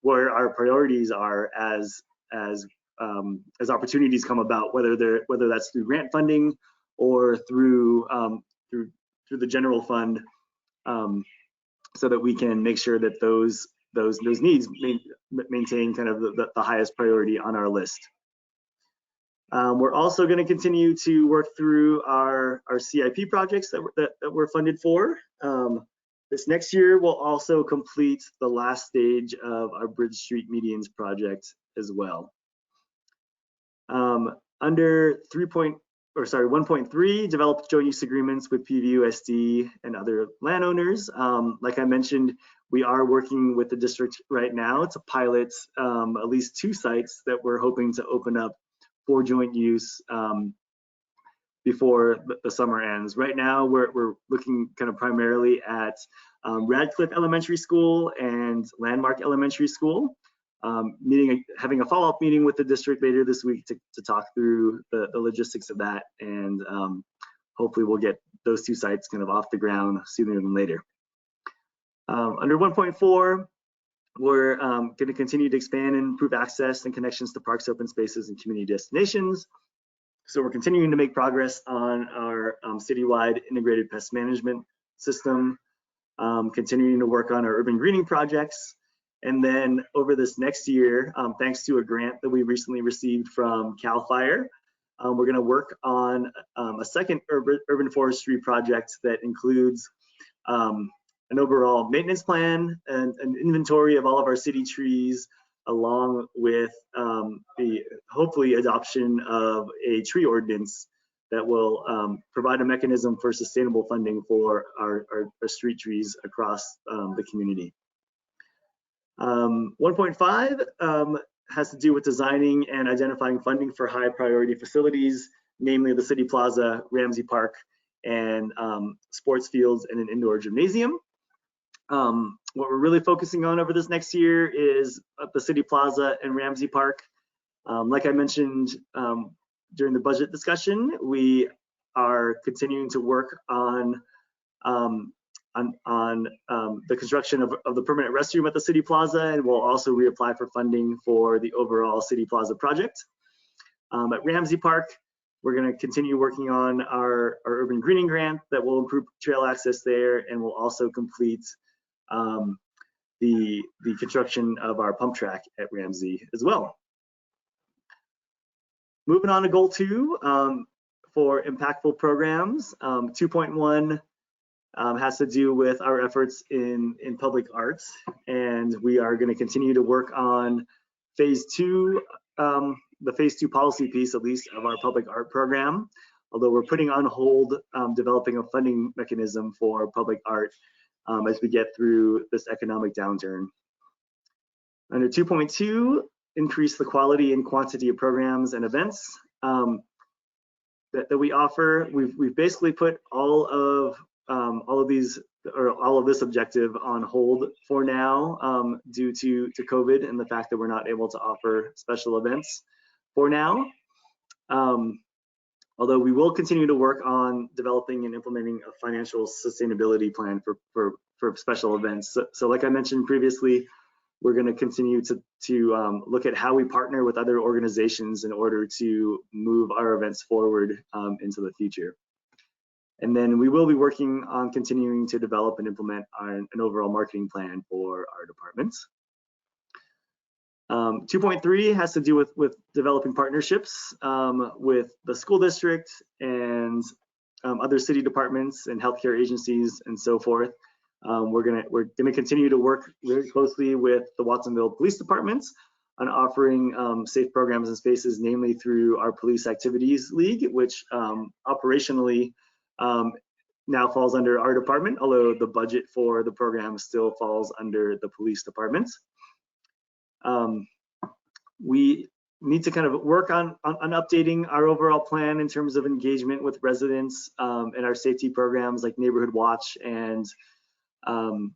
where our priorities are as opportunities come about, whether that's through grant funding or through the general fund, so that we can make sure that those needs maintain kind of the highest priority on our list. We're also going to continue to work through our CIP projects that we're funded for. This next year, we'll also complete the last stage of our Bridge Street Medians project as well. Under 1.3, develop joint use agreements with PVUSD and other landowners. Like I mentioned, we are working with the district right now to pilot at least 2 sites that we're hoping to open up for joint use before the summer ends. Right now, we're looking kind of primarily at Radcliffe Elementary School and Landmark Elementary School. Having a follow-up meeting with the district later this week to talk through the logistics of that, and hopefully we'll get those 2 sites kind of off the ground sooner than later. Under 1.4, we're going to continue to expand and improve access and connections to parks, open spaces, and community destinations. So we're continuing to make progress on our citywide integrated pest management system, continuing to work on our urban greening projects. And then over this next year, thanks to a grant that we recently received from CAL FIRE, we're going to work on a second urban forestry project that includes an overall maintenance plan and an inventory of all of our city trees, along with the hopefully adoption of a tree ordinance that will provide a mechanism for sustainable funding for our street trees across the community. 1.5 has to do with designing and identifying funding for high priority facilities, namely the City Plaza, Ramsey Park, and sports fields and an indoor gymnasium. What we're really focusing on over this next year is the City Plaza and Ramsey Park. Like I mentioned during the budget discussion, we are continuing to work on the construction of the permanent restroom at the City Plaza, and we'll also reapply for funding for the overall City Plaza project. At Ramsey Park, we're going to continue working on our urban greening grant that will improve trail access there, and we'll also complete the construction of our pump track at Ramsey as well. Moving on to goal 2 for impactful programs. 2.1 has to do with our efforts in public arts, and we are going to continue to work on phase 2, the phase 2 policy piece, at least, of our public art program, although we're putting on hold developing a funding mechanism for public art as we get through this economic downturn. Under 2.2, increase the quality and quantity of programs and events that we offer. We've basically put all of these, or all of this objective, on hold for now due to COVID and the fact that we're not able to offer special events for now. Although we will continue to work on developing and implementing a financial sustainability plan for special events. So like I mentioned previously, we're going to continue to look at how we partner with other organizations in order to move our events forward into the future. And then we will be working on continuing to develop and implement an overall marketing plan for our departments. 2.3 has to do with developing partnerships with the school district and other city departments and healthcare agencies and so forth. We're gonna continue to work very closely with the Watsonville Police Departments on offering safe programs and spaces, namely through our Police Activities League, which operationally now falls under our department, although the budget for the program still falls under the police department. We need to kind of work on updating our overall plan in terms of engagement with residents and our safety programs like Neighborhood Watch and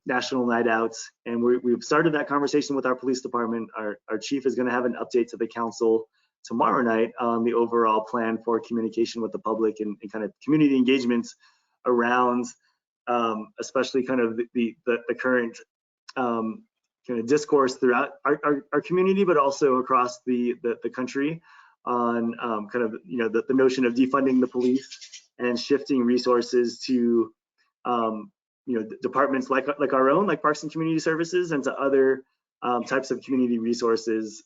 National Night Outs. And we've started that conversation with our police department. Our chief is going to have an update to the council tomorrow night on the overall plan for communication with the public and kind of community engagements around especially kind of the current kind of discourse throughout our community, but also across the country on kind of, you know, the notion of defunding the police and shifting resources to you know, departments like our own, like Parks and Community Services, and to other types of community resources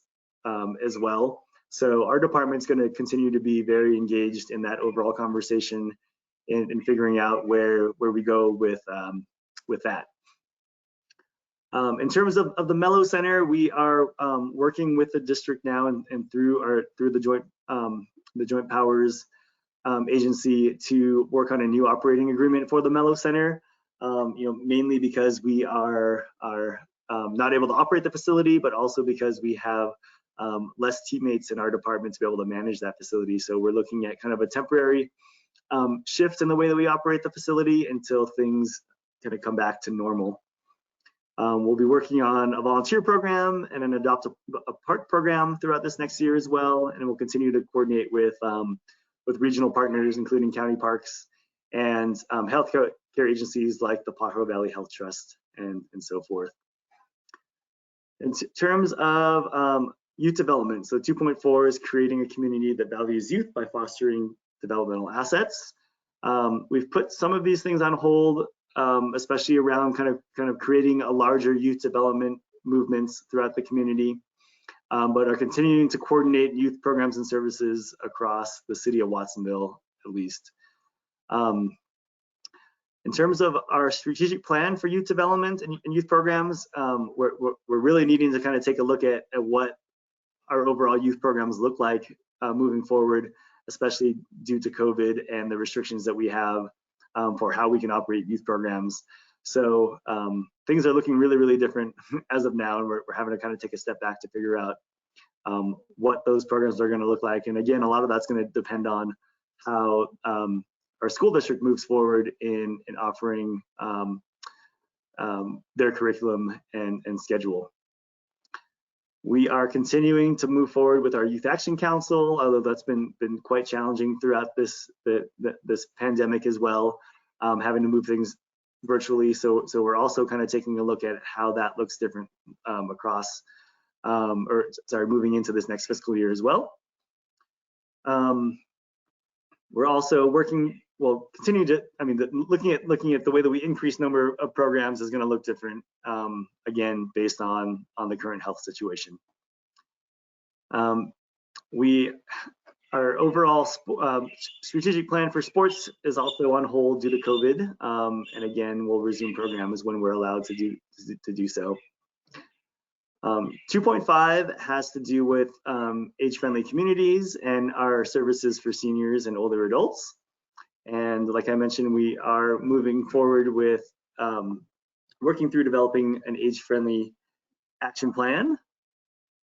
as well. So our department's going to continue to be very engaged in that overall conversation in figuring out where we go with that. In terms of the Mello Center, we are working with the district now and through the Joint Powers Agency to work on a new operating agreement for the Mello Center. You know, mainly because we are not able to operate the facility, but also because we have less teammates in our department to be able to manage that facility. So we're looking at kind of a temporary shift in the way that we operate the facility until things kind of come back to normal. We'll be working on a volunteer program and an Adopt a Park program throughout this next year as well, and we'll continue to coordinate with regional partners, including county parks and healthcare agencies like the Pajaro Valley Health Trust and so forth. In terms of youth development, so 2.4 is creating a community that values youth by fostering developmental assets. We've put some of these things on hold, especially around kind of creating a larger youth development movements throughout the community, but are continuing to coordinate youth programs and services across the city of Watsonville, at least. In terms of our strategic plan for youth development and youth programs, we're really needing to kind of take a look at what our overall youth programs look like moving forward, especially due to COVID and the restrictions that we have for how we can operate youth programs. So things are looking really, really different as of now, and we're having to kind of take a step back to figure out what those programs are going to look like. And again, a lot of that's going to depend on how our school district moves forward in offering their curriculum and schedule. We are continuing to move forward with our Youth Action Council, although that's been quite challenging throughout this pandemic as well, having to move things virtually. So we're also kind of taking a look at how that looks different across, moving into this next fiscal year as well. We're also working, continue to, looking at the way that we increase number of programs is going to look different, again, based on the current health situation. Our overall strategic plan for sports is also on hold due to COVID, and again, we'll resume programs when we're allowed to do so. 2.5 has to do with age-friendly communities and our services for seniors and older adults. And like I mentioned, we are moving forward with working through developing an age-friendly action plan,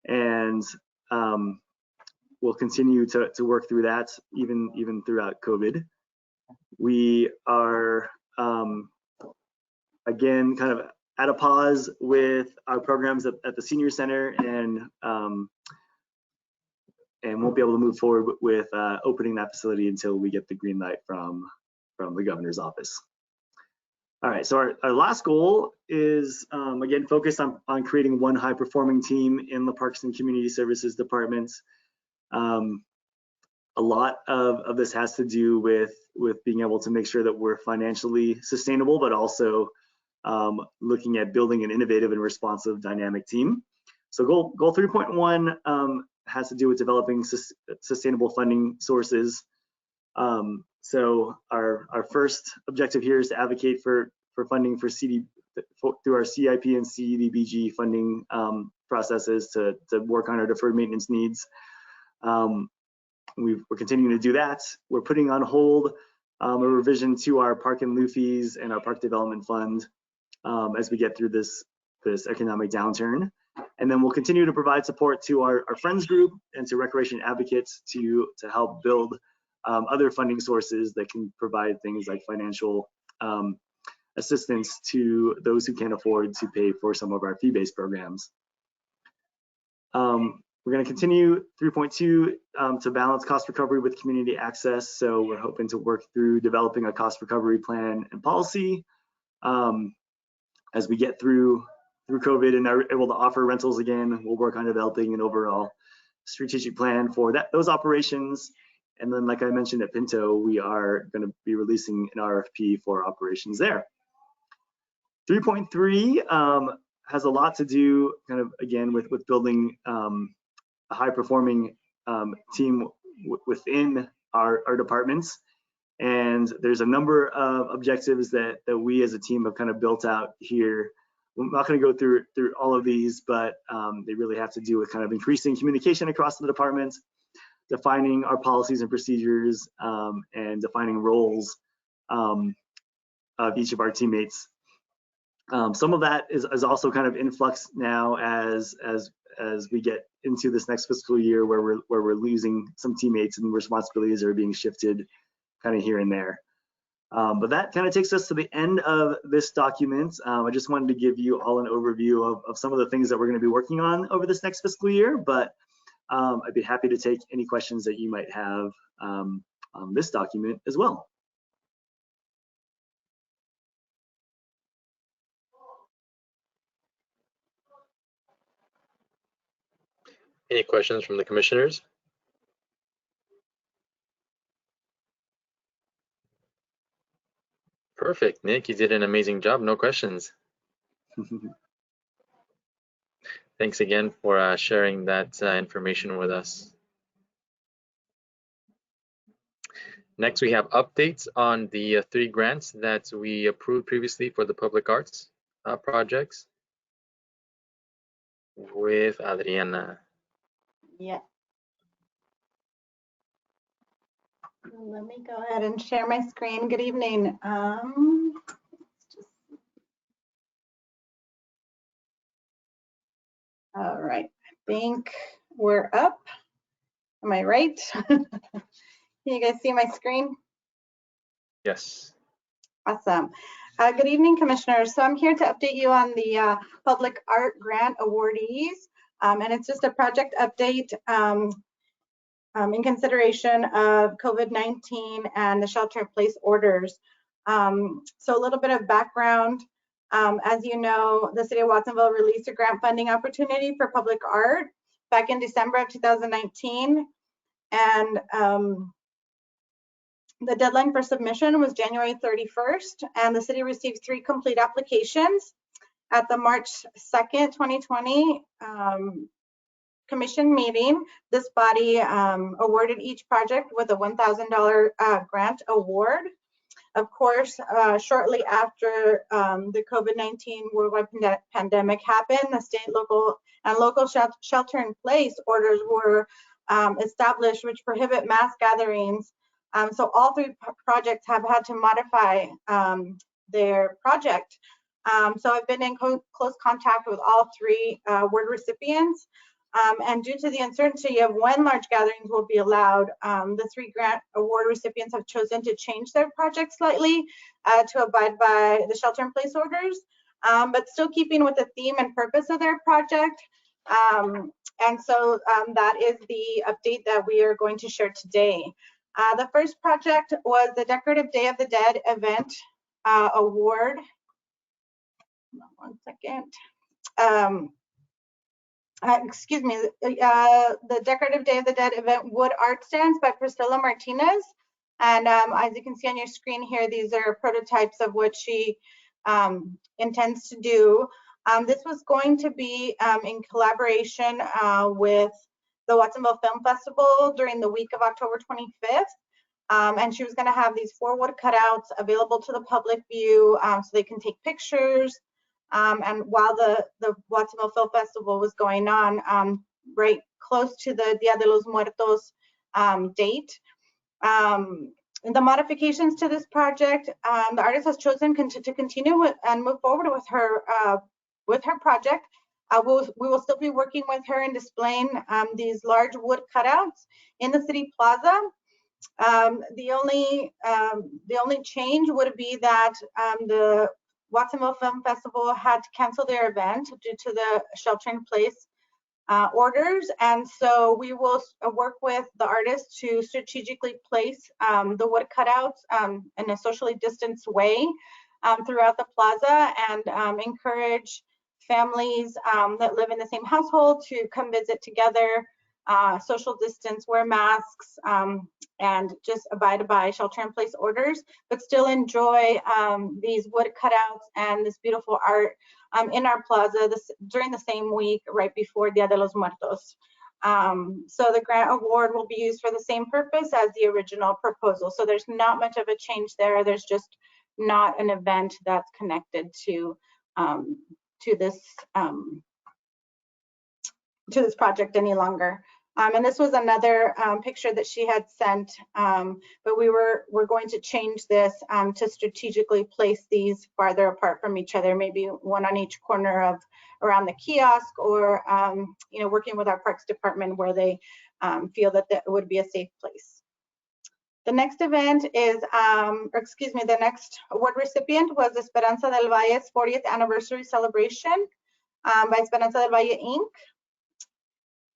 and we'll continue to work through that even throughout COVID. We are again kind of at a pause with our programs at the senior center, and won't be able to move forward with opening that facility until we get the green light from the governor's office. All right, so our last goal is again focused on creating one high-performing team in the Parks and Community Services departments. A lot of this has to do with being able to make sure that we're financially sustainable, but also looking at building an innovative and responsive dynamic team. So goal 3.1 has to do with developing sustainable funding sources. So our first objective here is to advocate for funding for through our CIP and CDBG funding processes to work on our deferred maintenance needs. We're continuing to do that. We're putting on hold a revision to our park and lieu fees and our park development fund as we get through this economic downturn. And then we'll continue to provide support to our friends group and to recreation advocates to help build other funding sources that can provide things like financial assistance to those who can't afford to pay for some of our fee-based programs. We're going to continue 3.2 to balance cost recovery with community access. So we're hoping to work through developing a cost recovery plan and policy as we get through COVID and are able to offer rentals again. We'll work on developing an overall strategic plan for those operations. And then, like I mentioned at Pinto, we are going to be releasing an RFP for operations there. 3.3 has a lot to do kind of again with building a high-performing team within our departments, and there's a number of objectives that we as a team have kind of built out here. I'm not going to go through all of these, but they really have to do with kind of increasing communication across the department, defining our policies and procedures, and defining roles of each of our teammates. Some of that is also kind of in flux now as we get into this next fiscal year where we're losing some teammates and responsibilities are being shifted kind of here and there. But that kind of takes us to the end of this document. I just wanted to give you all an overview of some of the things that we're going to be working on over this next fiscal year, but I'd be happy to take any questions that you might have on this document as well. Any questions from the commissioners? Perfect, Nick, you did an amazing job. No questions. Thanks again for sharing that information with us. Next, we have updates on the 3 grants that we approved previously for the public arts projects with Adriana. Yeah. Let me go ahead and share my screen. Good evening. All right, I think we're up. Am I right? Can you guys see my screen? Yes. Awesome. Good evening, commissioners. So I'm here to update you on the public art grant awardees. And it's just a project update in consideration of COVID-19 and the shelter-in-place orders. So a little bit of background. As you know, the City of Watsonville released a grant funding opportunity for public art back in December of 2019. And the deadline for submission was January 31st, and the city received 3 complete applications. At the March 2nd, 2020 commission meeting, this body awarded each project with a $1,000 grant award. Of course, shortly after the COVID-19 worldwide pandemic happened, the state, local, and local shelter-in-place orders were established, which prohibit mass gatherings. So all 3 projects have had to modify their project. So I've been in close contact with all 3 award recipients. And due to the uncertainty of when large gatherings will be allowed, the 3 grant award recipients have chosen to change their project slightly to abide by the shelter-in-place orders, but still keeping with the theme and purpose of their project. And so that is the update that we are going to share today. The first project was the Decorative Day of the Dead event award. One second. Excuse me, the Decorative Day of the Dead event wood art stands by Priscilla Martinez. And as you can see on your screen here, these are prototypes of what she intends to do. This was going to be in collaboration with the Watsonville Film Festival during the week of October 25th. And she was going to have these 4 wood cutouts available to the public view so they can take pictures. And while the Watsonville Film Festival was going on, right close to the Dia de los Muertos date. The modifications to this project, the artist has chosen to continue with and move forward with her project. We will still be working with her and displaying these large wood cutouts in the city plaza. The only change would be that the Watsonville Film Festival had to cancel their event due to the shelter-in-place orders, and so we will work with the artist to strategically place the wood cutouts in a socially distanced way throughout the plaza, and encourage families that live in the same household to come visit together, social distance, wear masks, and just abide by shelter-in-place orders, but still enjoy these wood cutouts and this beautiful art in our plaza during the same week right before Dia de los Muertos. So the grant award will be used for the same purpose as the original proposal. So there's not much of a change there. There's just not an event that's connected to this project any longer. And this was another picture that she had sent, but we're going to change this to strategically place these farther apart from each other, maybe one on each corner of around the kiosk, or working with our Parks Department where they feel that that would be a safe place. The next event is, the next award recipient was Esperanza del Valle's 40th anniversary celebration by Esperanza del Valle Inc.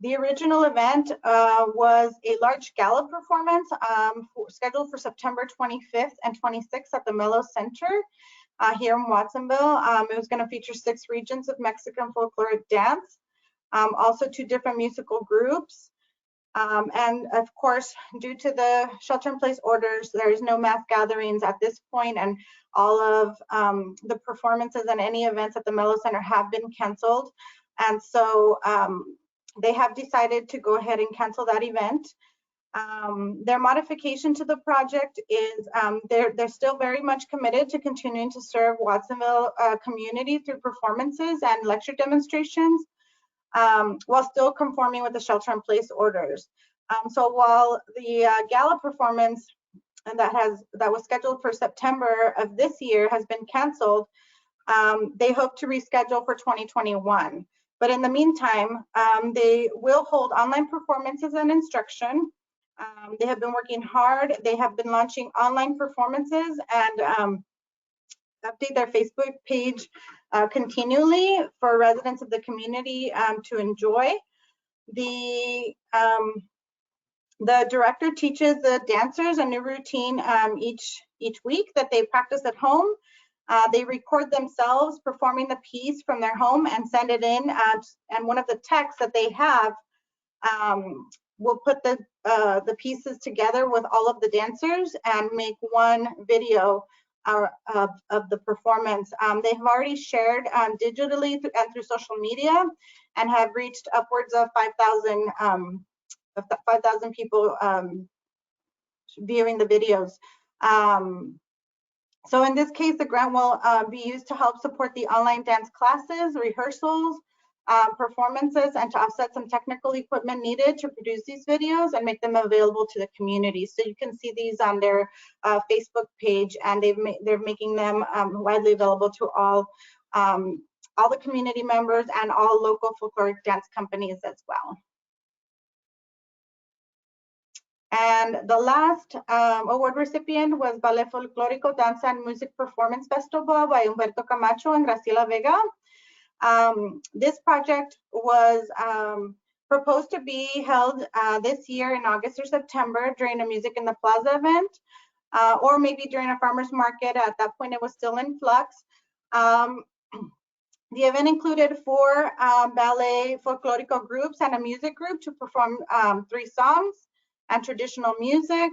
The original event was a large gala performance scheduled for September 25th and 26th at the Mello Center here in Watsonville. It was going to feature 6 regions of Mexican folkloric dance, also 2 different musical groups. And of course, due to the shelter-in-place orders, there is no mass gatherings at this point, and all of the performances and any events at the Mello Center have been canceled. And so they have decided to go ahead and cancel that event. Their modification to the project is they're still very much committed to continuing to serve Watsonville community through performances and lecture demonstrations, while still conforming with the shelter-in-place orders. So while the gala performance that was scheduled for September of this year has been canceled, they hope to reschedule for 2021. But in the meantime, they will hold online performances and instruction. They have been working hard. They have been launching online performances and update their Facebook page continually for residents of the community to enjoy. The director teaches the dancers a new routine each week that they practice at home. They record themselves performing the piece from their home and send it in, and one of the texts that they have will put the pieces together with all of the dancers and make one video of the performance. They have already shared digitally and through social media and have reached upwards of 5,000 people viewing the videos. So in this case, the grant will be used to help support the online dance classes, rehearsals, performances, and to offset some technical equipment needed to produce these videos and make them available to the community. So you can see these on their Facebook page, and they're making them widely available to all the community members and all local folkloric dance companies as well. And the last award recipient was Ballet Folklorico Danza and Music Performance Festival by Humberto Camacho and Graciela Vega. This project was proposed to be held this year in August or September during a Music in the Plaza event, or maybe during a farmer's market. At that point, it was still in flux. The event included 4 ballet folklorico groups and a music group to perform 3 songs and traditional music.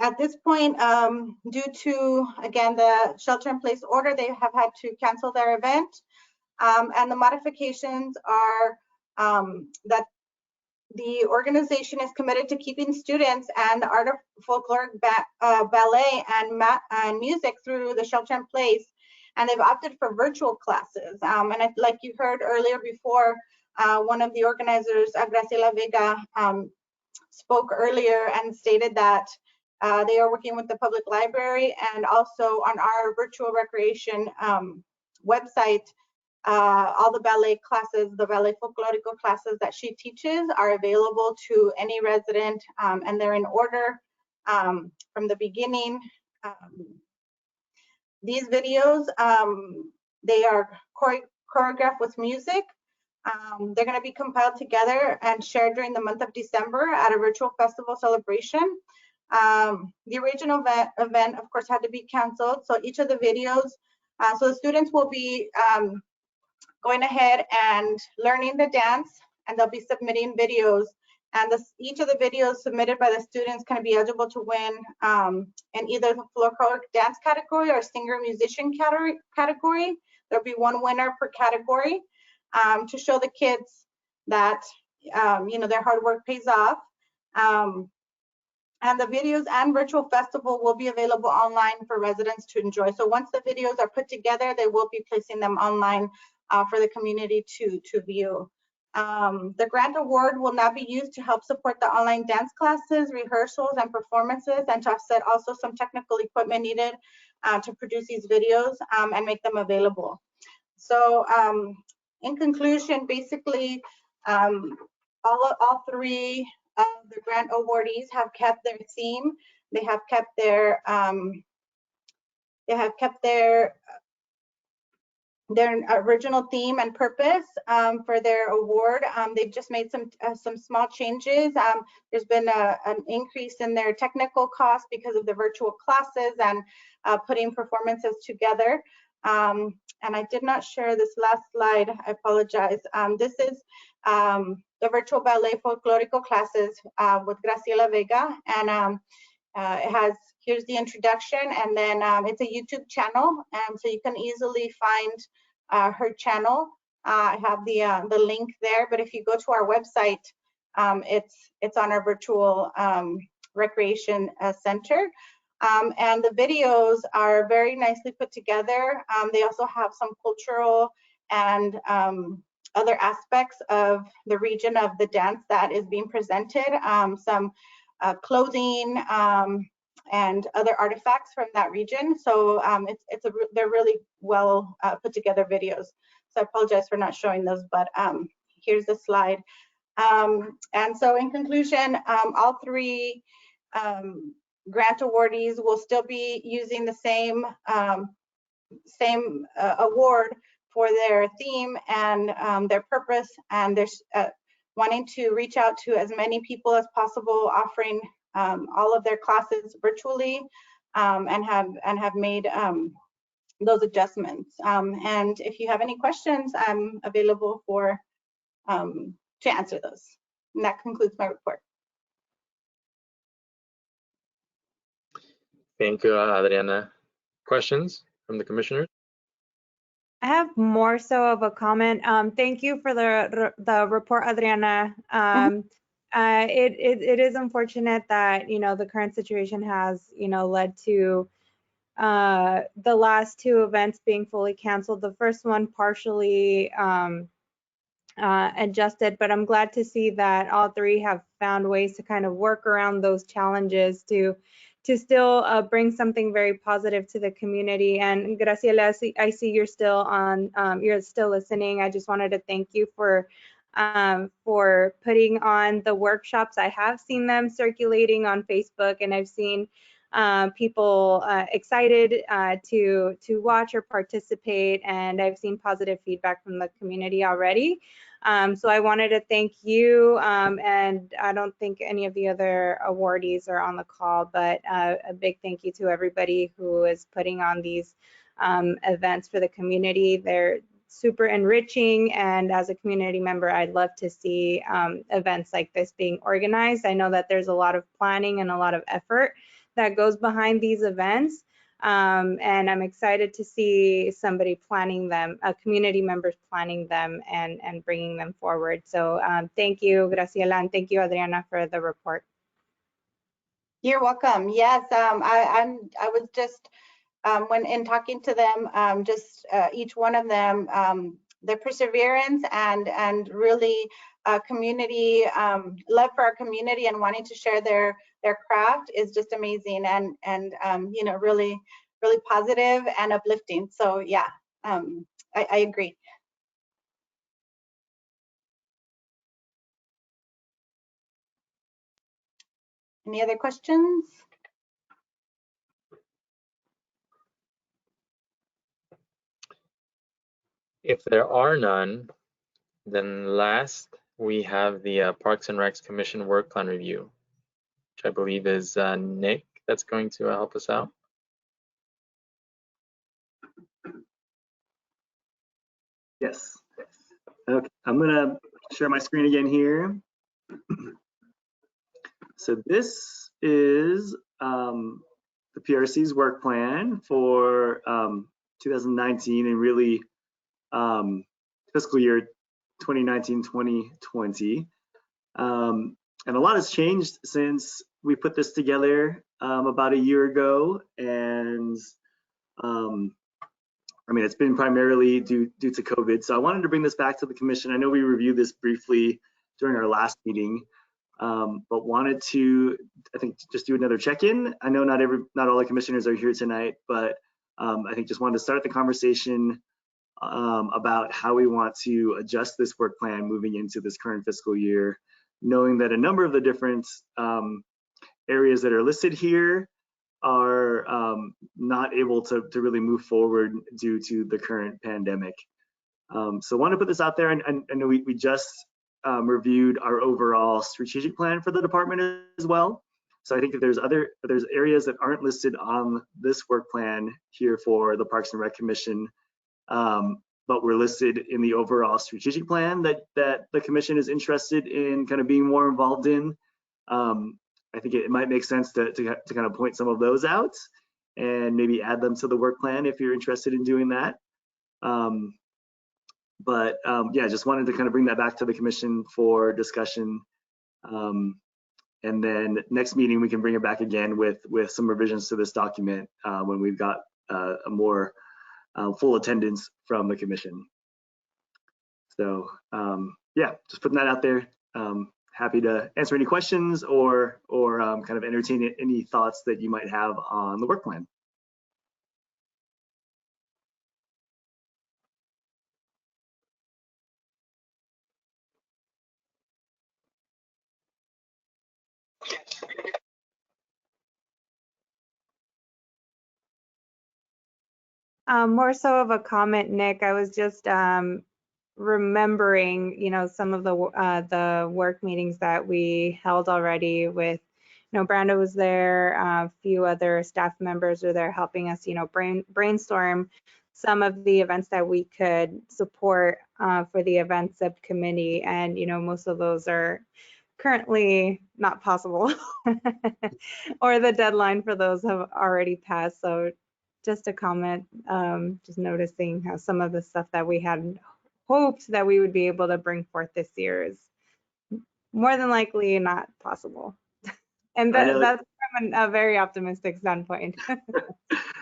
At this point, due to, again, the shelter-in-place order, they have had to cancel their event. And the modifications are that the organization is committed to keeping students and the art of folkloric ballet and music through the shelter-in-place, and they've opted for virtual classes. And like you heard earlier before, one of the organizers, Graciela Vega, spoke earlier and stated that they are working with the public library, and also on our virtual recreation website, all the ballet classes, the ballet folklorico classes that she teaches are available to any resident, and they're in order from the beginning. These videos, they are choreographed with music. They're going to be compiled together and shared during the month of December at a virtual festival celebration. The original event, of course, had to be canceled. So each of the videos, so the students will be going ahead and learning the dance, and they'll be submitting videos. And each of the videos submitted by the students can be eligible to win in either the folkloric dance category or singer-musician category. There'll be one winner per category to show the kids that their hard work pays off. And the videos and virtual festival will be available online for residents to enjoy. So once the videos are put together, they will be placing them online for the community to view. The grant award will now be used to help support the online dance classes, rehearsals, and performances, and to offset also some technical equipment needed to produce these videos and make them available. So in conclusion, basically, all 3 of the grant awardees have kept their theme. They have kept their original theme and purpose for their award. They've just made some small changes. There's been an increase in their technical costs because of the virtual classes and putting performances together. And I did not share this last slide. I apologize. This is the virtual ballet folklorico classes with Graciela Vega, and it has, here's the introduction, and then it's a YouTube channel, and so you can easily find her channel. I have the link there, but if you go to our website, it's on our virtual recreation center. And the videos are very nicely put together. They also have some cultural and other aspects of the region of the dance that is being presented, some clothing and other artifacts from that region. So they're really well put together videos. So I apologize for not showing those, but here's the slide. And so in conclusion, all 3 grant awardees will still be using the same award for their theme and their purpose, and they're wanting to reach out to as many people as possible, offering all of their classes virtually, and have made those adjustments. And if you have any questions, I'm available for to answer those. And that concludes my report. Thank you, Adriana. Questions from the commissioners? I have more so of a comment. Thank you for the report, Adriana. It is unfortunate that, you know, the current situation has, you know, led to the last two events being fully canceled. The first one partially adjusted, but I'm glad to see that all three have found ways to kind of work around those challenges to still bring something very positive to the community. And Graciela, I see you're still on, you're still listening. I just wanted to thank you for putting on the workshops. I have seen them circulating on Facebook, and I've seen people excited to watch or participate, and I've seen positive feedback from the community already. So I wanted to thank you, and I don't think any of the other awardees are on the call, but a big thank you to everybody who is putting on these events for the community. They're super enriching, and as a community member, I'd love to see events like this being organized. I know that there's a lot of planning and a lot of effort that goes behind these events. And I'm excited to see somebody planning them, community members planning them and bringing them forward. So thank you, Graciela, and thank you, Adriana, for the report. You're welcome. Yes, I was just, when in talking to them, just each one of them, their perseverance and really community love for our community and wanting to share their craft is just amazing, and you know, really positive and uplifting. So yeah, I agree. Any other questions? If there are none, then last we have the Parks and Recs Commission work plan review, which I believe is Nick that's going to help us out. Yes. Okay, I'm gonna share my screen again here. So this is the PRC's work plan for 2019 and really fiscal year 2019-2020. And a lot has changed since we put this together about a year ago. And I mean, it's been primarily due to COVID. So I wanted to bring this back to the commission. I know we reviewed this briefly during our last meeting, but wanted to, I think, just do another check-in. I know not all the commissioners are here tonight, but I think just wanted to start the conversation about how we want to adjust this work plan moving into this current fiscal year, knowing that a number of the different areas that are listed here are not able to really move forward due to the current pandemic. So I want to put this out there, and I know we just reviewed our overall strategic plan for the department as well. So I think that there's areas that aren't listed on this work plan here for the Parks and Rec Commission, but we're listed in the overall strategic plan that the commission is interested in kind of being more involved in. I think it might make sense to kind of point some of those out and maybe add them to the work plan if you're interested in doing that. Yeah, just wanted to kind of bring that back to the commission for discussion. And then next meeting, we can bring it back again with some revisions to this document when we've got a more full attendance from the commission. So yeah, just putting that out there. Happy to answer any questions or kind of entertain any thoughts that you might have on the work plan. More so of a comment, Nick. I was just remembering, some of the work meetings that we held already with, Brando was there, a few other staff members were there helping us, brainstorm some of the events that we could support for the event subcommittee. And, most of those are currently not possible or the deadline for those have already passed. So just a comment, just noticing how some of the stuff that we had hoped that we would be able to bring forth this year is more than likely not possible. And that's from a very optimistic standpoint.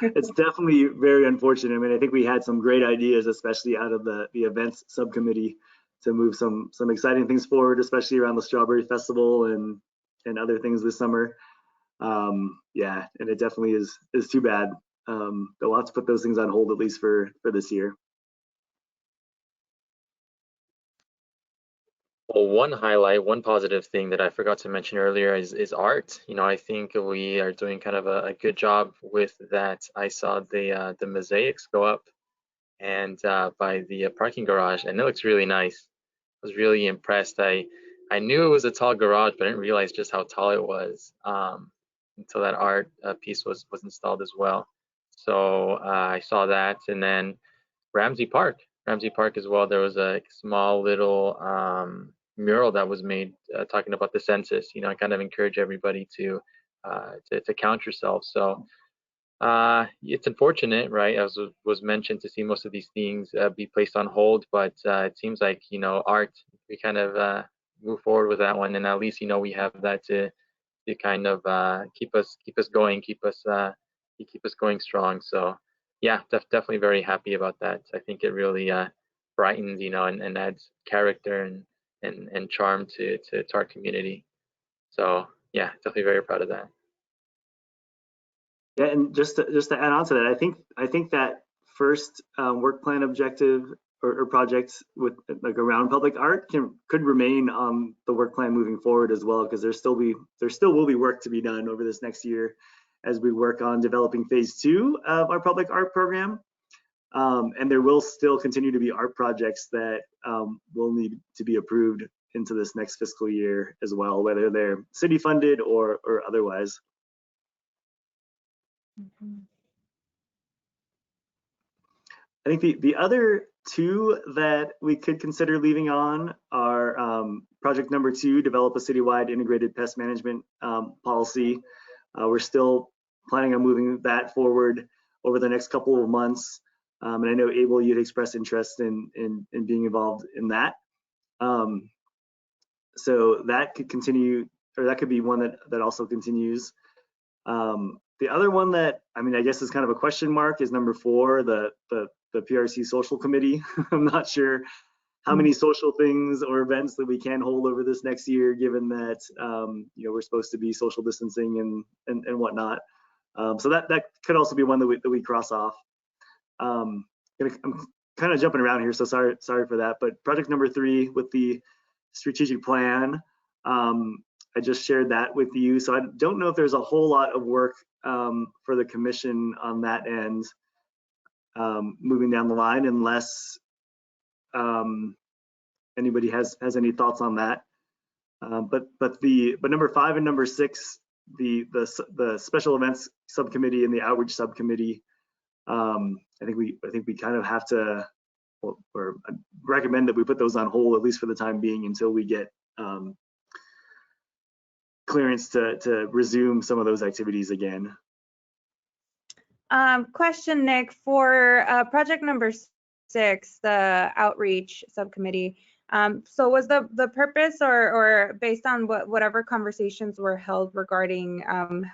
It's definitely very unfortunate. I mean, I think we had some great ideas, especially out of the events subcommittee, to move some exciting things forward, especially around the Strawberry Festival and other things this summer. Yeah, and it definitely is too bad. We'll have to put those things on hold, at least for this year. Well, one positive thing that I forgot to mention earlier is art. I think we are doing kind of a good job with that. I saw the mosaics go up and by the parking garage, and it looks really nice. I was really impressed. I knew it was a tall garage, but I didn't realize just how tall it was until that art piece was installed as well. So I saw that, and then Ramsey Park as well. There was a small little mural that was made talking about the census. I kind of encourage everybody to count yourself. So it's unfortunate, right, as was mentioned, to see most of these things be placed on hold, but it seems like, art, we kind of move forward with that one, and at least, we have that to kind of keep us going, keep us going strong. So yeah, definitely very happy about that. I think it really brightens, and adds character and charm to our community. So yeah, definitely very proud of that. Yeah, and just to add on to that, I think that first work plan objective or project with like around public art could remain on the work plan moving forward as well, because there still will be work to be done over this next year as we work on developing phase 2 of our public art program. And there will still continue to be art projects that will need to be approved into this next fiscal year as well, whether they're city funded or otherwise. I think the other two that we could consider leaving on are project number 2, develop a citywide integrated pest management policy. We're still planning on moving that forward over the next couple of months. And I know, Abel, you'd expressed interest in being involved in that. So that could continue, or that could be one that also continues. The other one that, I guess is kind of a question mark is number 4, the PRC Social Committee. I'm not sure how many social things or events that we can hold over this next year, given that we're supposed to be social distancing and whatnot. So that could also be one that we cross off. I'm kind of jumping around here, so sorry for that. But project number 3 with the strategic plan, I just shared that with you. So I don't know if there's a whole lot of work for the commission on that end moving down the line, unless anybody has any thoughts on that. But number 5 and number 6, the special events subcommittee and the outreach subcommittee, I think we kind of have to, or recommend that we put those on hold, at least for the time being, until we get clearance to resume some of those activities again. Question, Nick, for project number 6, the outreach subcommittee. So was the purpose or based on whatever conversations were held regarding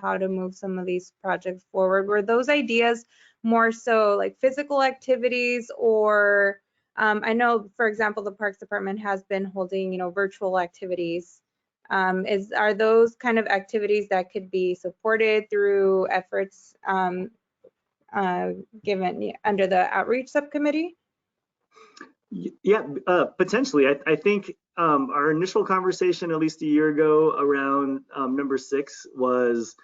how to move some of these projects forward, were those ideas more so like physical activities, or I know, for example, the Parks Department has been holding, virtual activities. Are those kind of activities that could be supported through efforts given under the outreach subcommittee? Yeah, potentially. I think our initial conversation, at least a year ago, around number 6 was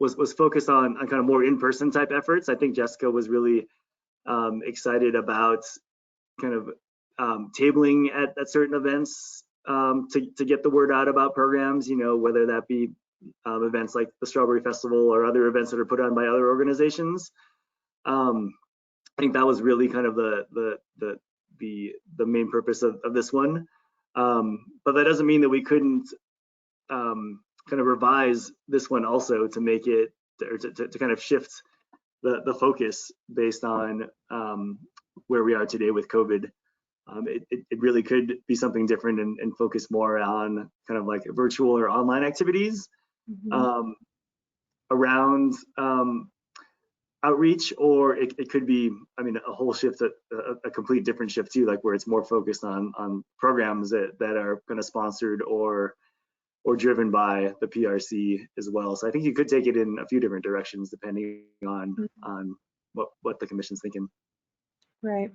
was focused on kind of more in-person type efforts. I think Jessica was really excited about kind of tabling at certain events to get the word out about programs, you know, whether that be events like the Strawberry Festival or other events that are put on by other organizations. I think that was really kind of the main purpose of this one. But that doesn't mean that we couldn't kind of revise this one also to make it, or to kind of shift the focus based on where we are today with COVID. It really could be something different and focus more on kind of like virtual or online activities around outreach, or it could be, I mean, a whole shift, a complete different shift too, like where it's more focused on programs that are kind of sponsored or driven by the PRC as well. So I think you could take it in a few different directions depending on what the commission's thinking. Right.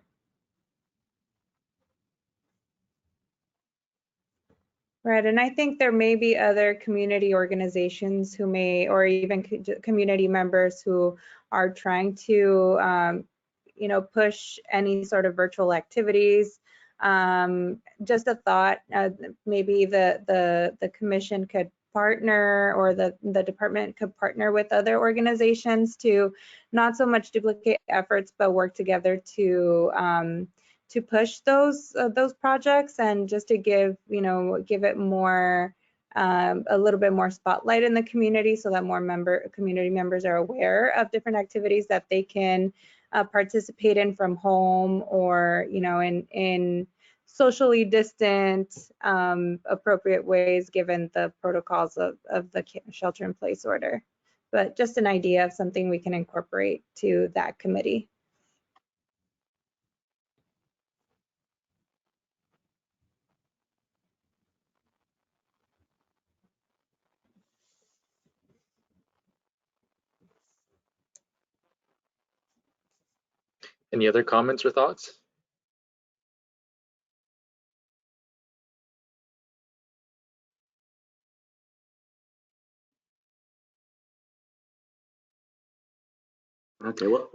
Right, and I think there may be other community organizations who may, or even community members who are trying to, you know, push any sort of virtual activities. Just a thought, maybe the commission could partner, or the department could partner with other organizations to not so much duplicate efforts, but work together to push those projects, and just to give it more, a little bit more spotlight in the community, so that more community members are aware of different activities that they can participate in from home, or, you know, in socially distant, appropriate ways given the protocols of the shelter-in-place order. But just an idea of something we can incorporate to that committee. Any other comments or thoughts? Okay, well,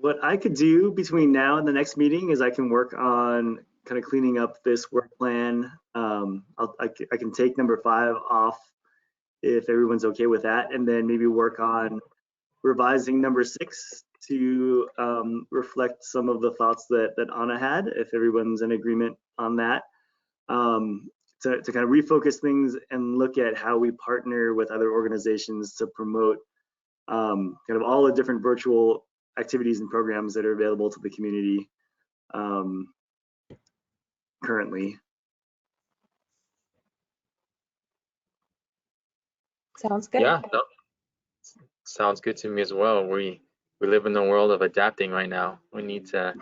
what I could do between now and the next meeting is I can work on kind of cleaning up this work plan. I can take number 5 off if everyone's okay with that, and then maybe work on revising number 6 to reflect some of the thoughts that Anna had, if everyone's in agreement on that, to kind of refocus things and look at how we partner with other organizations to promote kind of all the different virtual activities and programs that are available to the community currently. Sounds good. Yeah, no, sounds good to me as well. We live in a world of adapting right now. We need to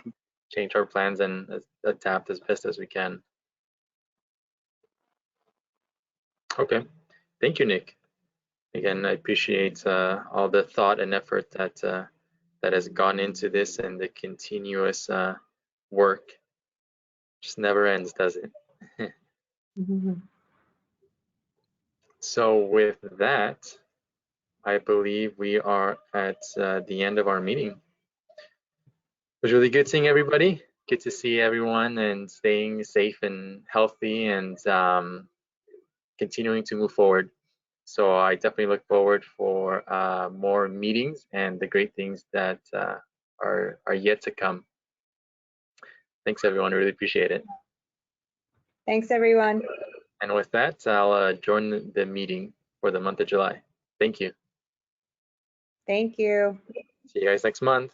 change our plans and adapt as best as we can. Okay, thank you, Nick. Again, I appreciate all the thought and effort that has gone into this, and the continuous work. Just never ends, does it? So with that, I believe we are at the end of our meeting. It was really good seeing everybody. Good to see everyone and staying safe and healthy, and continuing to move forward. So I definitely look forward for more meetings and the great things that are yet to come. Thanks, everyone. I really appreciate it. Thanks, everyone. And with that, I'll adjourn the meeting for the month of July. Thank you. Thank you. See you guys next month.